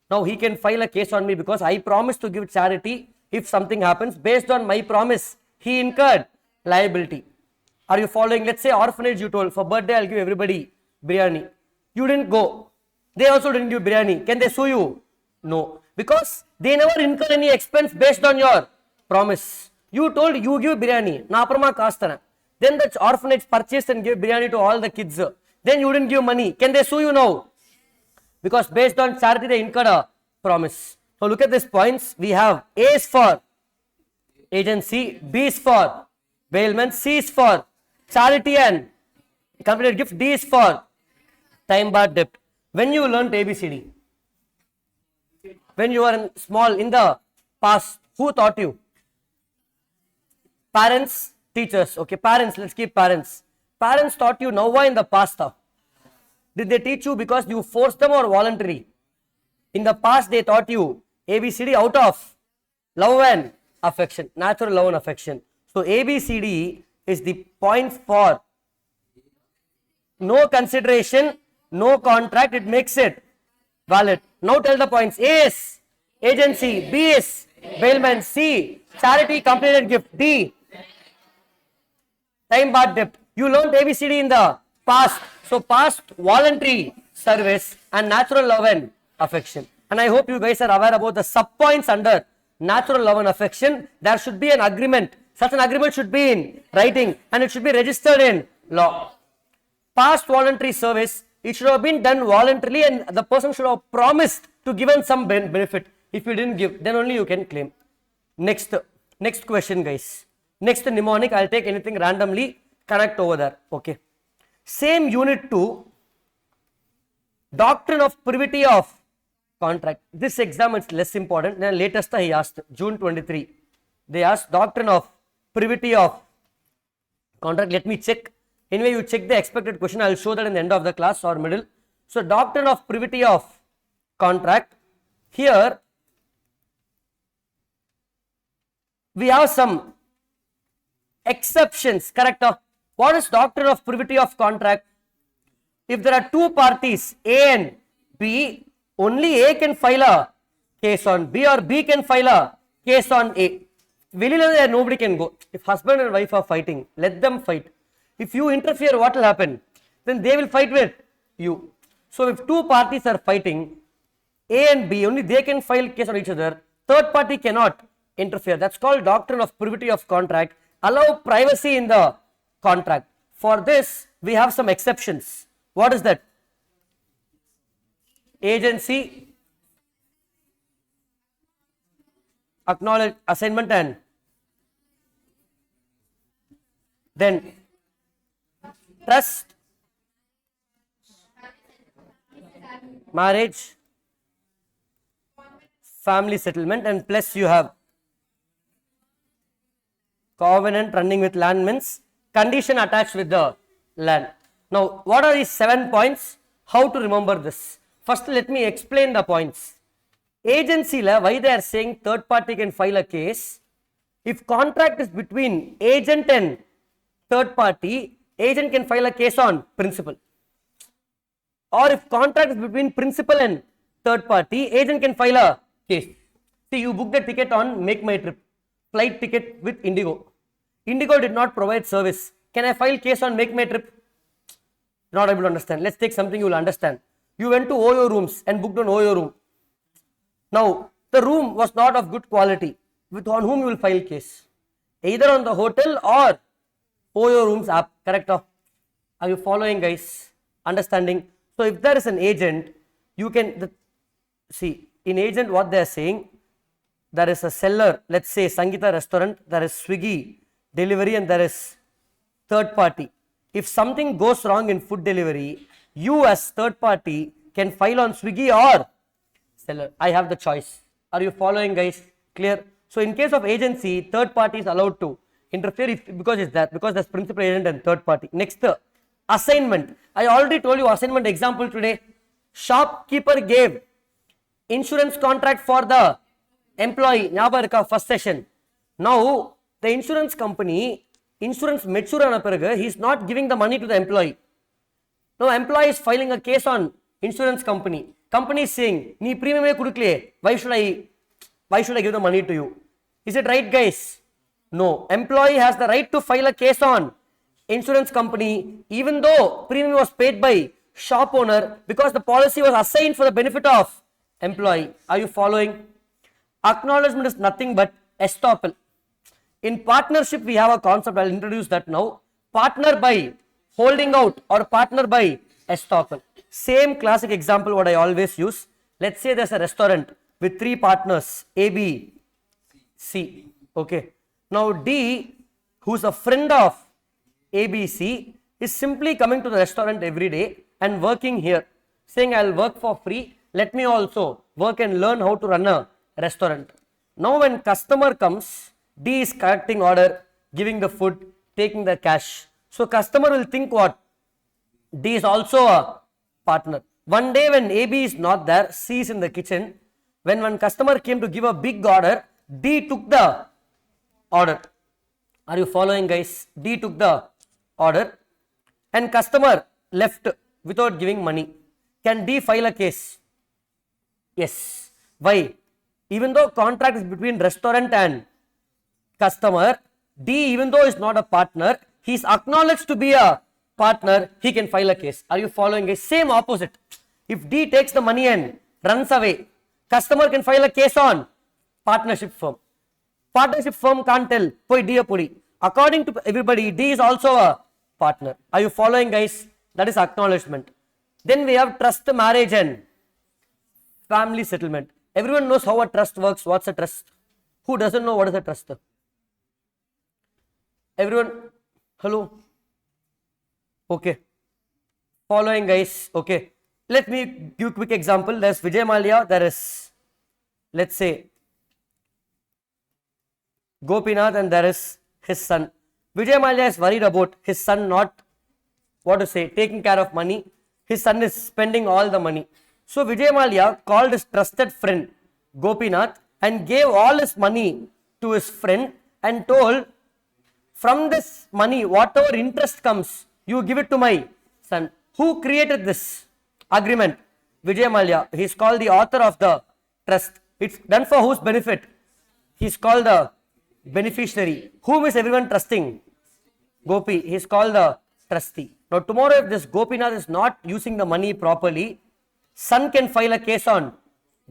Now he can file a case on me because I promised to give charity if something happens. Based on my promise, he incurred liability. Are you following? Let's say orphanage you told, for birthday I'll give everybody biryani. You didn't go. They also didn't give biryani. Can they sue you? No. Because they never incur any expense based on your promise. You told you give biryani. Na aprama kastana. Then the orphanage purchased and gave biryani to all the kids. Then you didn't give money. Can they sue you now? Because based on charity, they incurred a promise. So look at these points. We have A is for agency, B is for bailment, C is for charity and completed gift, D is for time bar debt. When you learned ABCD, when you were small in the past, who taught you? Parents, teachers. Okay, parents, let's keep parents. Parents taught you now. Why in the past? Did they teach you because you forced them or voluntary? In the past, they taught you ABCD out of love and affection, natural love and affection. So, ABCD is the point for no consideration, no contract, it makes it valid. Now tell the points. A is agency, B is bailment. C, charity completed gift. D, time bar debt. You learned ABCD in the past. So past voluntary service and natural love and affection. And I hope you guys are aware about the sub points under natural love and affection. There should be an agreement. Such an agreement should be in writing and it should be registered in law. Past voluntary service, it should have been done voluntarily and the person should have promised to give some benefit. If you didn't give, then only you can claim. Next question, guys. Next mnemonic, I'll take anything randomly, connect over there. Okay. Same unit 2, Doctrine of Privity of Contract. This exam is less important. Then latest he asked, June 23. They asked Doctrine of Privity of Contract. Let me check. Anyway, you check the expected question. I will show that in the end of the class or middle. So, Doctrine of Privity of Contract. Here, we have some exceptions, correct? What is Doctrine of Privity of Contract? If there are two parties, A and B, only A can file a case on B or B can file a case on A. Nobody can go. If husband and wife are fighting, let them fight. If you interfere, what will happen? Then they will fight with you. So if two parties are fighting, A and B, only they can file case on each other. Third party cannot interfere. That's called Doctrine of Privity of Contract. Allow privacy in the contract. For this, we have some exceptions. What is that? Agency, acknowledge, assignment, and then trust, marriage, family settlement, and plus you have covenant running with land means condition attached with the land. Now, what are these 7 points? How to remember this? First, let me explain the points. Agency la, why they are saying third party can file a case? If contract is between agent and third party, agent can file a case on principal. Or if contract is between principal and third party, agent can file a case. See, you booked a ticket on Make My Trip, flight ticket with Indigo. Indigo did not provide service. Can I file case on Make My Trip? Not able to understand. Let's take something you will understand. You went to OYO rooms and booked on OYO room. Now, the room was not of good quality. On whom you will file case? Either on the hotel or OYO rooms app. Correct? Are you following, guys? Understanding? So, if there is an agent, you can see in agent what they are saying. There is a seller, let's say Sangeeta restaurant, there is Swiggy delivery and there is third party. If something goes wrong in food delivery, you as third party can file on Swiggy or seller. I have the choice. Are you following, guys? Clear? So in case of agency, third party is allowed to interfere because there's principal agent and third party. Next, assignment. I already told you assignment example today. Shopkeeper gave insurance contract for the employee. First session. Now the insurance company, insurance mature he is not giving the money to the employee. Now employee is filing a case on insurance company. Company is saying, "Nee premium kudukle. Why should I give the money to you?" Is it right, guys? No. Employee has the right to file a case on insurance company even though premium was paid by shop owner because the policy was assigned for the benefit of employee. Are you following? Acknowledgement is nothing but estoppel. In partnership, we have a concept. I'll introduce that now. Partner by holding out or partner by estoppel. Same classic example what I always use. Let's say there's a restaurant with 3 partners, A, B, C. Okay. Now D, who's a friend of A, B, C, is simply coming to the restaurant every day and working here, saying I'll work for free. Let me also work and learn how to run a restaurant. Now when customer comes, D is collecting order, giving the food, taking the cash. So customer will think what? D is also a partner. One day when AB is not there, C is in the kitchen. When one customer came to give a big order, D took the order. Are you following, guys? D took the order and customer left without giving money. Can D file a case? Yes. Why? Even though contract is between restaurant and customer, D, even though is not a partner, he is acknowledged to be a partner, he can file a case. Are you following? A same opposite. If D takes the money and runs away, customer can file a case on partnership firm. Partnership firm can't tell, poi D pudi. According to everybody, D is also a partner. Are you following, guys? That is acknowledgement. Then we have trust, marriage and family settlement. Everyone knows how a trust works. What's a trust? Who doesn't know what is a trust? Everyone, hello? Okay. Following, guys. Okay. Let me give a quick example. There's Vijay Mallya. There is, let's say, Gopinath, and there is his son. Vijay Mallya is worried about his son not, taking care of money. His son is spending all the money. So Vijay Mallya called his trusted friend Gopinath and gave all his money to his friend and told, from this money, whatever interest comes, you give it to my son. Who created this agreement? Vijay Mallya. He is called the author of the trust. It's done for whose benefit? He is called the beneficiary. Whom is everyone trusting? Gopi. He is called the trustee. Now tomorrow, if this Gopinath is not using the money properly, son can file a case on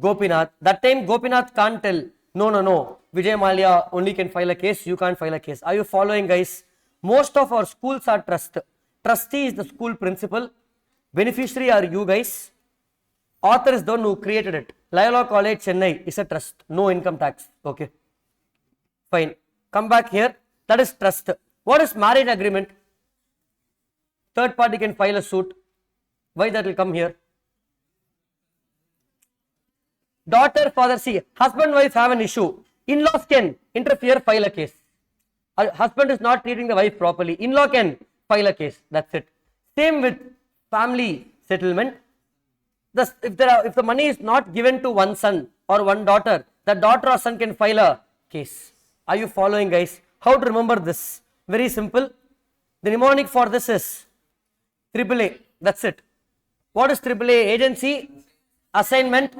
Gopinath. That time Gopinath can't tell, no, Vijay Mallya only can file a case, you can't file a case. Are you following, guys? Most of our schools are trust. Trustee is the school principal. Beneficiary are you guys. Author is the one who created it. Loyola College, Chennai is a trust. No income tax. Okay. Fine. Come back here. That is trust. What is marriage agreement? Third party can file a suit. Why that will come here? Daughter, father, see, husband, wife have an issue. In-laws can interfere, file a case. Husband is not treating the wife properly. In-law can file a case. That's it. Same with family settlement. If the money is not given to one son or one daughter, the daughter or son can file a case. Are you following, guys? How to remember this? Very simple. The mnemonic for this is AAA. That's it. What is AAA? Agency, assignment,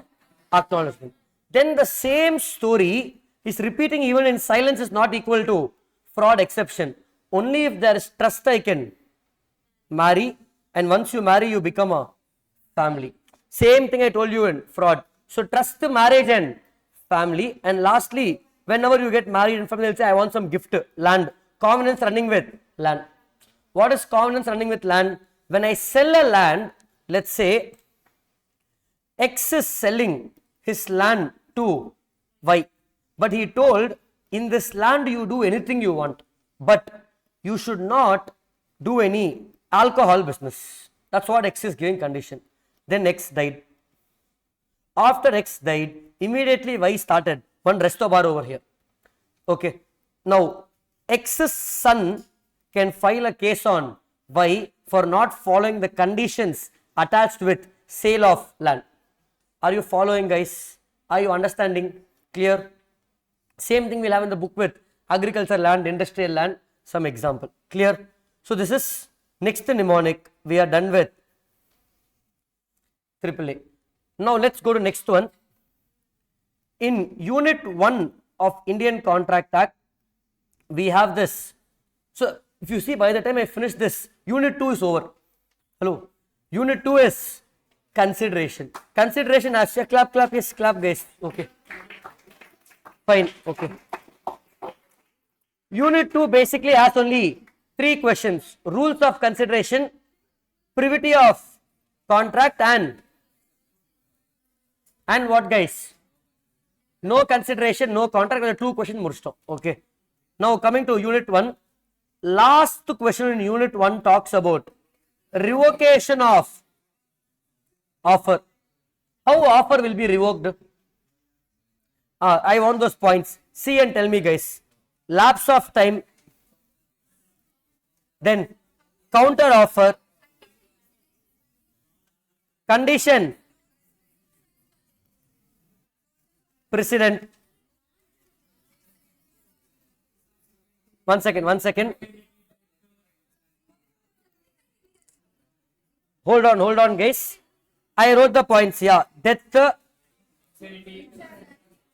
acknowledgement. Then the same story is repeating even in silence is not equal to fraud exception. Only if there is trust I can marry, and once you marry you become a family. Same thing I told you in fraud. So trust, marriage and family. And lastly, whenever you get married and family will say I want some gift, land. Covenants running with land. What is covenants running with land? When I sell a land, let's say X is selling his land to Y, but he told, in this land you do anything you want, but you should not do any alcohol business. That's what X is giving condition. Then X died. After X died, immediately Y started one resto bar over here. Okay. Now X's son can file a case on Y for not following the conditions attached with sale of land. Are you following, guys? Are you understanding? Clear? Same thing we'll have in the book with agriculture land, industrial land, some example. Clear? So this is next mnemonic. We are done with AAA. Now let's go to next one. In Unit 1 of Indian Contract Act, we have this. So if you see, by the time I finish this, Unit 2 is over. Hello. Unit 2 is consideration. Consideration as a clap, yes, clap, guys. Okay. Fine. Okay. Unit 2 basically has only 3 questions. Rules of consideration, privity of contract, and what, guys? No consideration, no contract. 2 questions mursto. Okay. Now coming to Unit 1. Last question in Unit 1 talks about revocation of offer. How offer will be revoked? I want those points. See and tell me, guys. Lapse of time, then counter offer, condition, precedent. One second. Hold on, guys. I wrote the points. Yeah, death,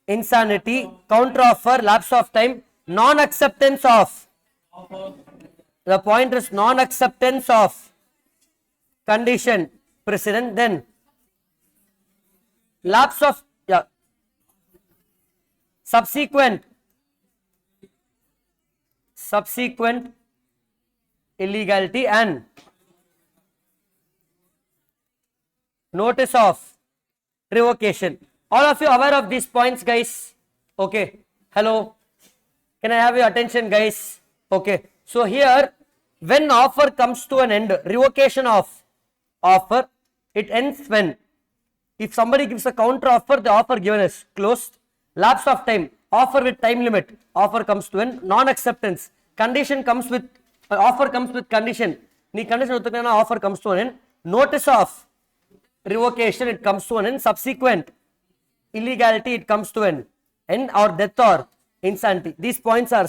insanity, counteroffer, lapse of time, non-acceptance of. The point is non-acceptance of condition precedent, then lapse of, yeah, subsequent illegality and notice of revocation. All of you aware of these points, guys? Okay. Hello. Can I have your attention, guys? Okay. So here, when offer comes to an end, revocation of offer, it ends when, if somebody gives a counter offer, the offer given is closed. Lapse of time, offer with time limit, offer comes to end. Non-acceptance, condition comes with, offer comes with condition. Nee condition uthukana, offer comes to an end. Notice of revocation, it comes to an end. Subsequent illegality, it comes to an end, or death or insanity. These points are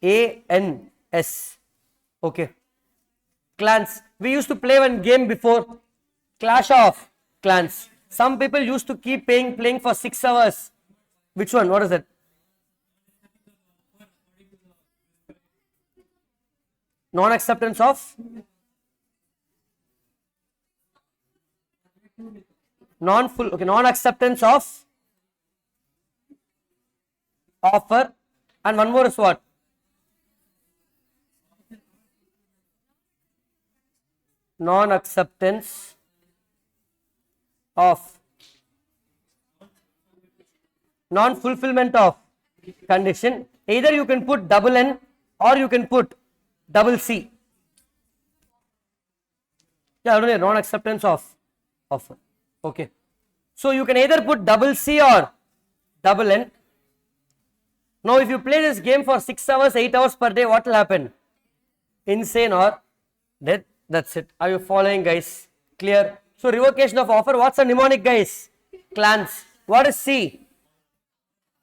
CLANS. Okay. Clans. We used to play one game before, Clash of Clans. Some people used to keep playing for 6 hours. Which one? What is it? Non-acceptance of non-acceptance of offer, and one more is what? Non-acceptance of non-fulfillment of condition. Either you can put double N or you can put double C. Yeah, I don't know, non-acceptance of offer. Okay. So you can either put double C or double N. Now if you play this game for 6 hours, 8 hours per day, what will happen? Insane or death. That's it. Are you following, guys? Clear? So revocation of offer, what's a mnemonic, guys? Clans. What is C?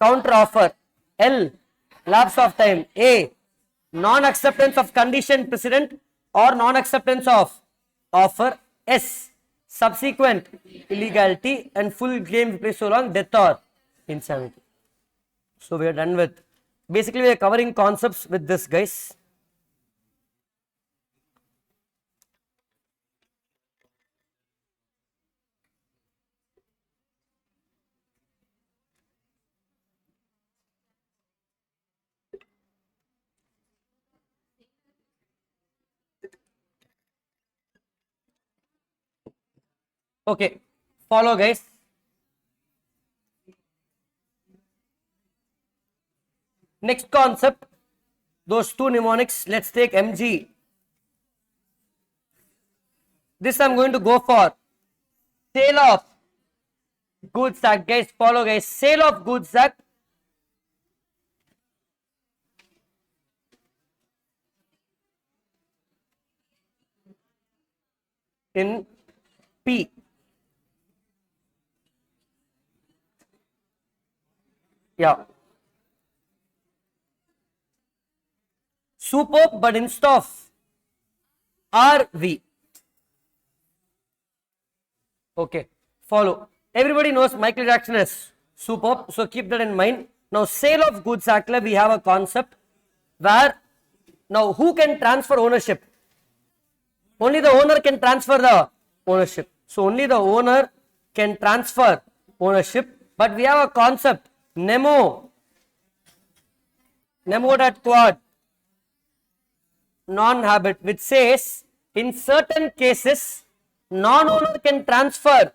Counter offer. L, lapse of time. A, non-acceptance of condition precedent or non-acceptance of offer. S, subsequent illegality, and full game play so long, death or insanity. So we are done with, basically we are covering concepts with this, guys. Okay, follow, guys. Next concept, those two mnemonics, let's take MG. This I'm going to go for sale of goods act, guys. Follow, guys. Sale of goods act. In P. Yeah. Superb, but instead of RV. Okay. Follow. Everybody knows Michael Jackson is superb, so keep that in mind. Now, sale of goods act, we have a concept where, now who can transfer ownership? Only the owner can transfer the ownership. So only the owner can transfer ownership. But we have a concept, Nemo that quad non-habit, which says in certain cases non-owner can transfer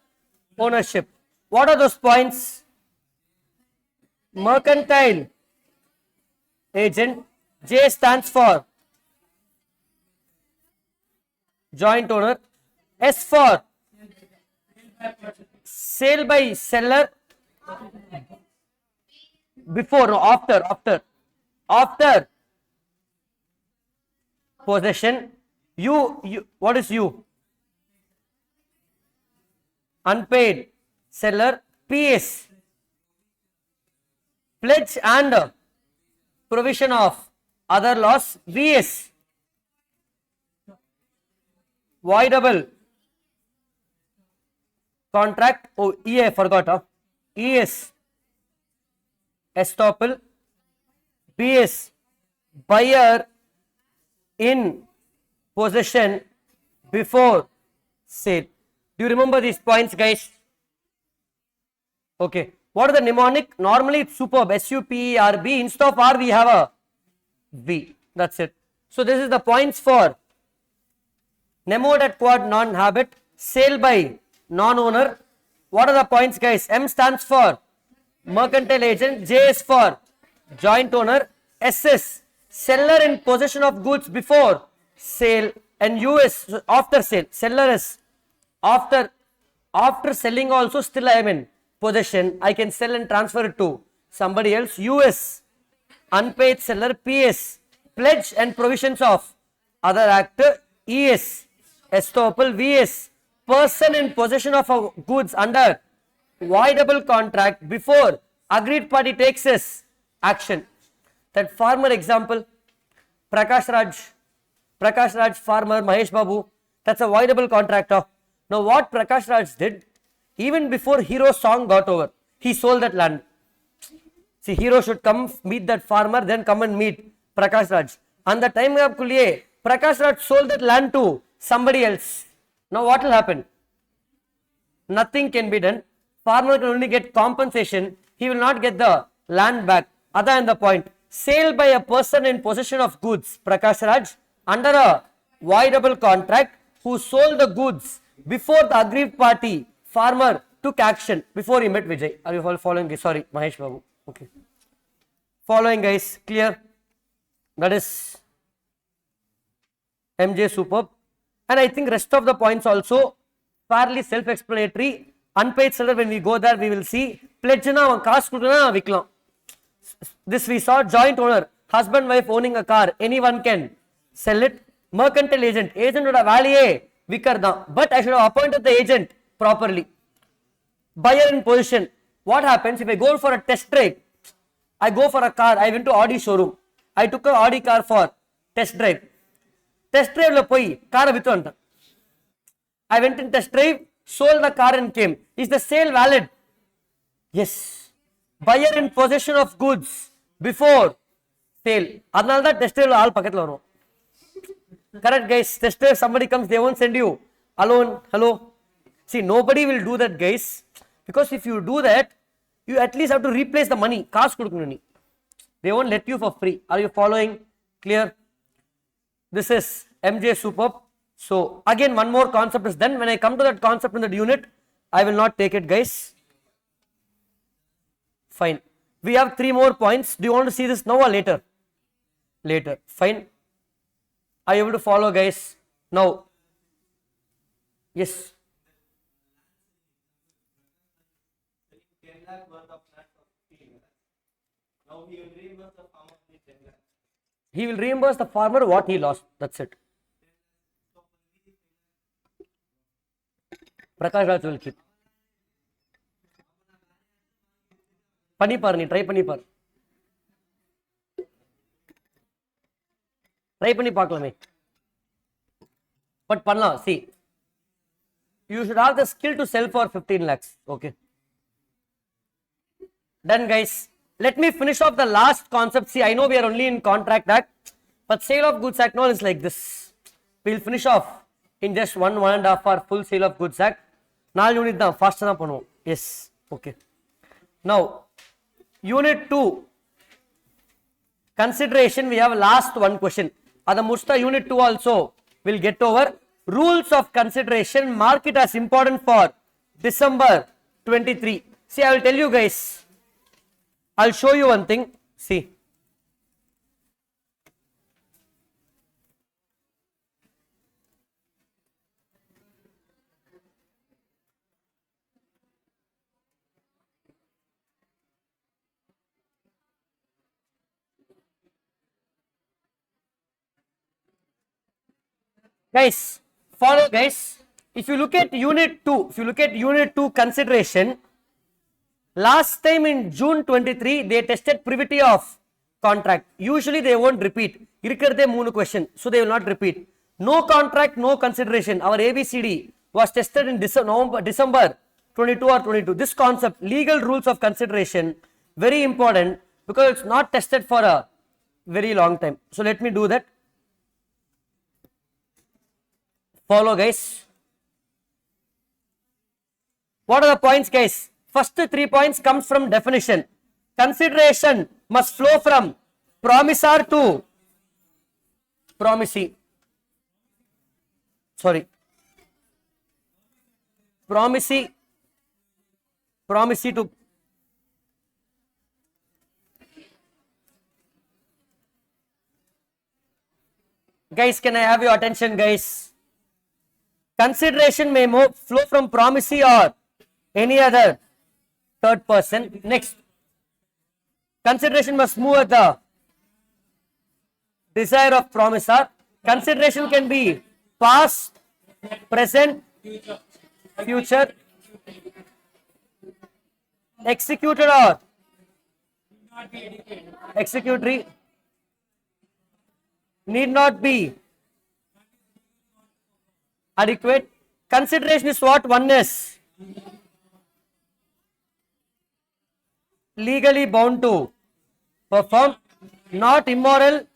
ownership. What are those points? Mercantile agent. J stands for joint owner. S for sale by seller before, no, after possession. You, what is you? Unpaid seller. P is pledge and provision of other loss. V is voidable contract. Oh, E I forgot. E is estoppel. B is buyer in possession before sale. Do you remember these points, guys? Okay. What are the mnemonic? Normally it's superb. SUPERB. Instead of R we have a V. That's it. So this is the points for Nemo at quad non-habit, sale by non-owner. What are the points, guys? M stands for mercantile agent, J is for joint owner, S is seller in possession of goods before sale, and U is after sale. Seller is after selling also still I am in possession. I can sell and transfer it to somebody else. U is unpaid seller. P is pledge and provisions of other actor. E is estoppel. V is person in possession of goods under voidable contract before agreed party takes his action. That farmer example, Prakash Raj farmer, Mahesh Babu, that's a voidable contract. Now what Prakash Raj did, even before Hero's song got over, he sold that land. See, Hero should come meet that farmer, then come and meet Prakash Raj. And the time of Kuliye, Prakash Raj sold that land to somebody else. Now what will happen? Nothing can be done. Farmer can only get compensation. He will not get the land back. Other than the point, sale by a person in possession of goods, Prakash Raj, under a voidable contract, who sold the goods before the aggrieved party, farmer, took action before he met Vijay. Are you all following? Sorry, Mahesh Babu. Okay. Following, guys, clear? That is MJ superb. And I think rest of the points also fairly self-explanatory. Unpaid seller, when we go there, we will see. Pledge na cash kudana viklam. This we saw. Joint owner, husband, wife owning a car. Anyone can sell it. Mercantile agent. Agent would have value vikarda. But I should have appointed the agent properly. Buyer in position. What happens if I go for a test drive? I go for a car. I went to Audi showroom. I took a Audi car for test drive. Test drive lo poi car vittu. I went in test drive, sold the car and came. Is the sale valid? Yes. Buyer in possession of goods before sale. Adnal da test drive lo all pakkatla varum. Correct, guys. Test drive, somebody comes, they won't send you alone. Hello. See, nobody will do that, guys. Because if you do that, you at least have to replace the money. Cash kudukunani. They won't let you for free. Are you following? Clear? This is MJ superb. So again, one more concept is done. When I come to that concept in that unit, I will not take it, guys. Fine. We have 3 more points. Do you want to see this now or later? Later. Fine. Are you able to follow, guys? Now. Yes. He will reimburse the farmer what he lost. That's it. Prakash Raj will keep. Pani parni, try pani par. Try pani paklame. But panna, see. You should have the skill to sell for 15 lakhs. Okay. Done, guys. Let me finish off the last concept. See, I know we are only in Contract Act, but Sale of Goods Act now is like this. We will finish off in just 1.5 hour full Sale of Goods Act. Now unit da faster na pano. Yes. Okay. Now, unit 2 consideration. We have last one question. Ada musta unit 2 also will get over. Rules of consideration. Mark it as important for December 23. See, I will tell you, guys. I'll show you one thing. See. Guys, follow, guys. If you look at unit 2, consideration, last time in June 23, they tested privity of contract. Usually they won't repeat. Irikkarde 3 question, so they will not repeat. No contract, no consideration. Our ABCD was tested in December 22 or 22. This concept, legal rules of consideration, very important because it's not tested for a very long time. So let me do that. Follow, guys. What are the points, guys? First 3 points comes from definition. Consideration must flow from promisor to promisee. Sorry. Promisee to guys, can I have your attention, guys? Consideration may flow from promisee or any other third person. Next, consideration must move at the desire of promisor. Consideration can be past, present, future, executed or executory, need not be adequate. Consideration is what? Oneness. Legally bound to perform, not immoral,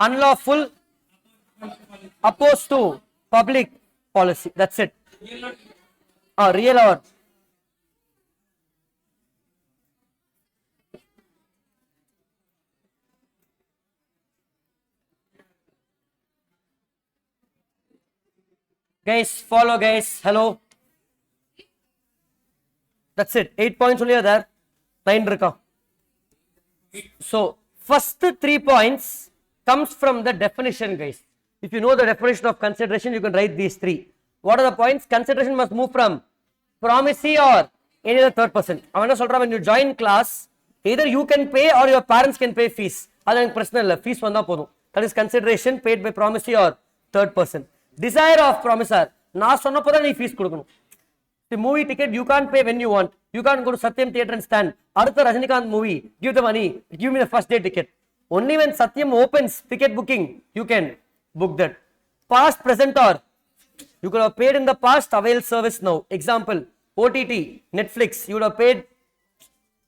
unlawful, opposed to public policy. That's it. Real or guys, follow, guys. Hello. That's it. 8 points only are there. 9 irukka. So first 3 points comes from the definition, guys. If you know the definition of consideration, you can write these 3. What are the points? Consideration must move from promisee or any other third person. When you join class, either you can pay or your parents can pay fees. That's personal fees. That is consideration paid by promisee or third person. Desire of promisor. Fees. The movie ticket you can't pay when you want. You can't go to Satyam theatre and stand. Arutha Rajinikanth movie, give the money, give me the first day ticket. Only when Satyam opens ticket booking, you can book that. Past, present or you could have paid in the past, avail service now. Example, OTT, Netflix, you would have paid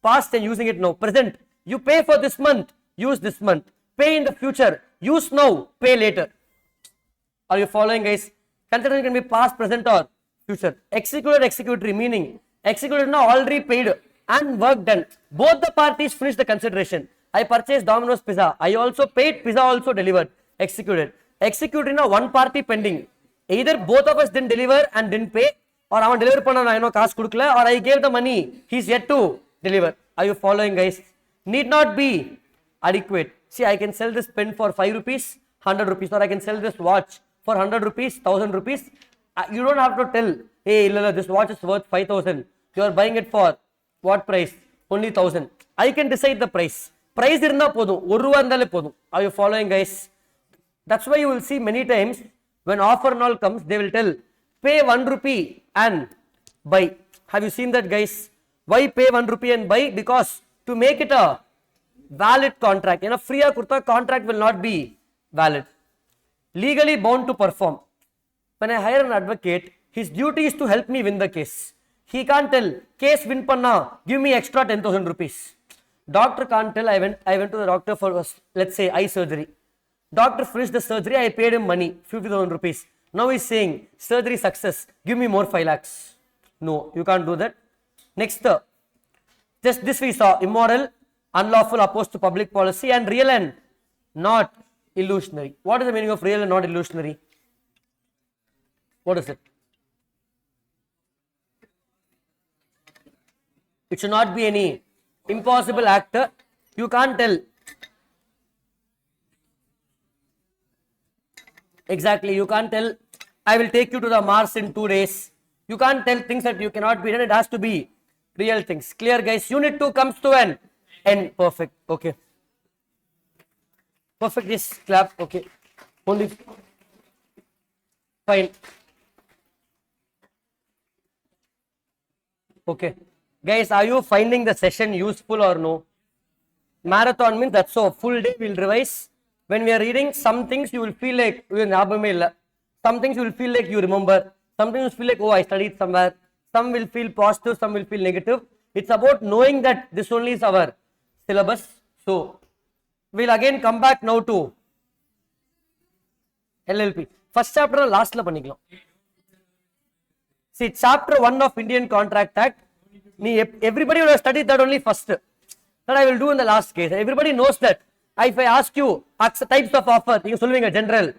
past and using it now. Present, you pay for this month, use this month. Pay in the future, use now, pay later. Are you following, guys? Consideration can be past, present or future. Executed, executory, meaning executed now already paid and work done. Both the parties finish the consideration. I purchased Domino's pizza. I also paid, pizza also delivered. Executed. Executed now one party pending. Either both of us didn't deliver and didn't pay, or I deliver or I gave the money. He's yet to deliver. Are you following, guys? Need not be adequate. See, I can sell this pen for 5 rupees, 100 rupees, or I can sell this watch for 100 rupees, 1000 rupees. You don't have to tell, hey, this watch is worth 5000. You are buying it for what price? Only 1000. I can decide the price. Price irna podu. Podu. Are you following, guys? That's why you will see many times when offer and all comes, they will tell, pay 1 rupee and buy. Have you seen that, guys? Why pay 1 rupee and buy? Because to make it a valid contract. In a free kurta, contract will not be valid. Legally bound to perform. When I hire an advocate, his duty is to help me win the case. He can't tell, case win panna, give me extra 10,000 rupees. Doctor can't tell, I went to the doctor for, let's say, eye surgery. Doctor finished the surgery, I paid him money, 50,000 rupees. Now he's saying, surgery success, give me more 5 lakhs. No, you can't do that. Next, just this we saw, immoral, unlawful, opposed to public policy, and real and not illusionary. What is the meaning of real and not illusionary? What is it? It should not be any impossible act. You can't tell. Exactly, you can't tell, I will take you to the Mars in 2 days. You can't tell things that you cannot be done. It has to be real things. Clear, guys? Unit 2 comes to an end. Perfect. Okay. Perfect. Yes, clap. Okay. Only. Fine. Okay. Guys, are you finding the session useful or no? Marathon means that's so. Full day we'll revise. When we are reading, some things you will feel like, some things you will feel like you remember. Some things you feel like, oh, I studied somewhere. Some will feel positive, some will feel negative. It's about knowing that this only is our syllabus. So we'll again come back now to LLP. First chapter last la panikalam. See, chapter 1 of Indian Contract Act, everybody would have studied that only first. That I will do in the last case. Everybody knows that. If I ask you types of offer, you are solving a general,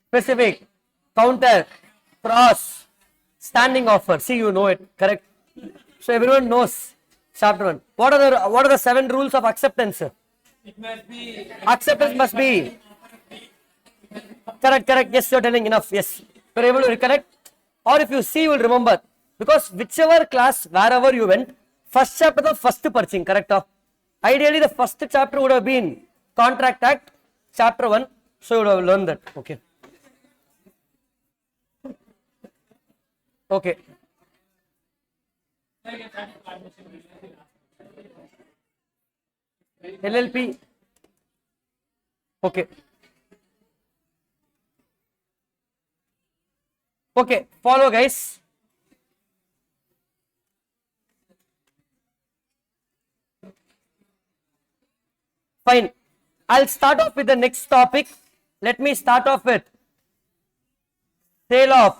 specific, counter, cross, standing offer. See, you know it, correct? So everyone knows chapter 1. What are the 7 rules of acceptance? It must be. Acceptance must be. Correct. Yes, you are telling enough. Yes. You are able to recollect. Or if you see, you will remember. Because whichever class, wherever you went, first chapter the first purchasing, correct? Ideally, the first chapter would have been Contract Act, chapter 1. So you would have learned that. Okay. Okay. LLP. Okay. Okay. Follow, guys. Fine. I'll start off with the next topic. Let me start off with Sale of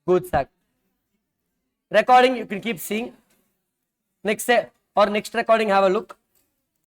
Goods Act. Recording you can keep seeing. Next recording, have a look.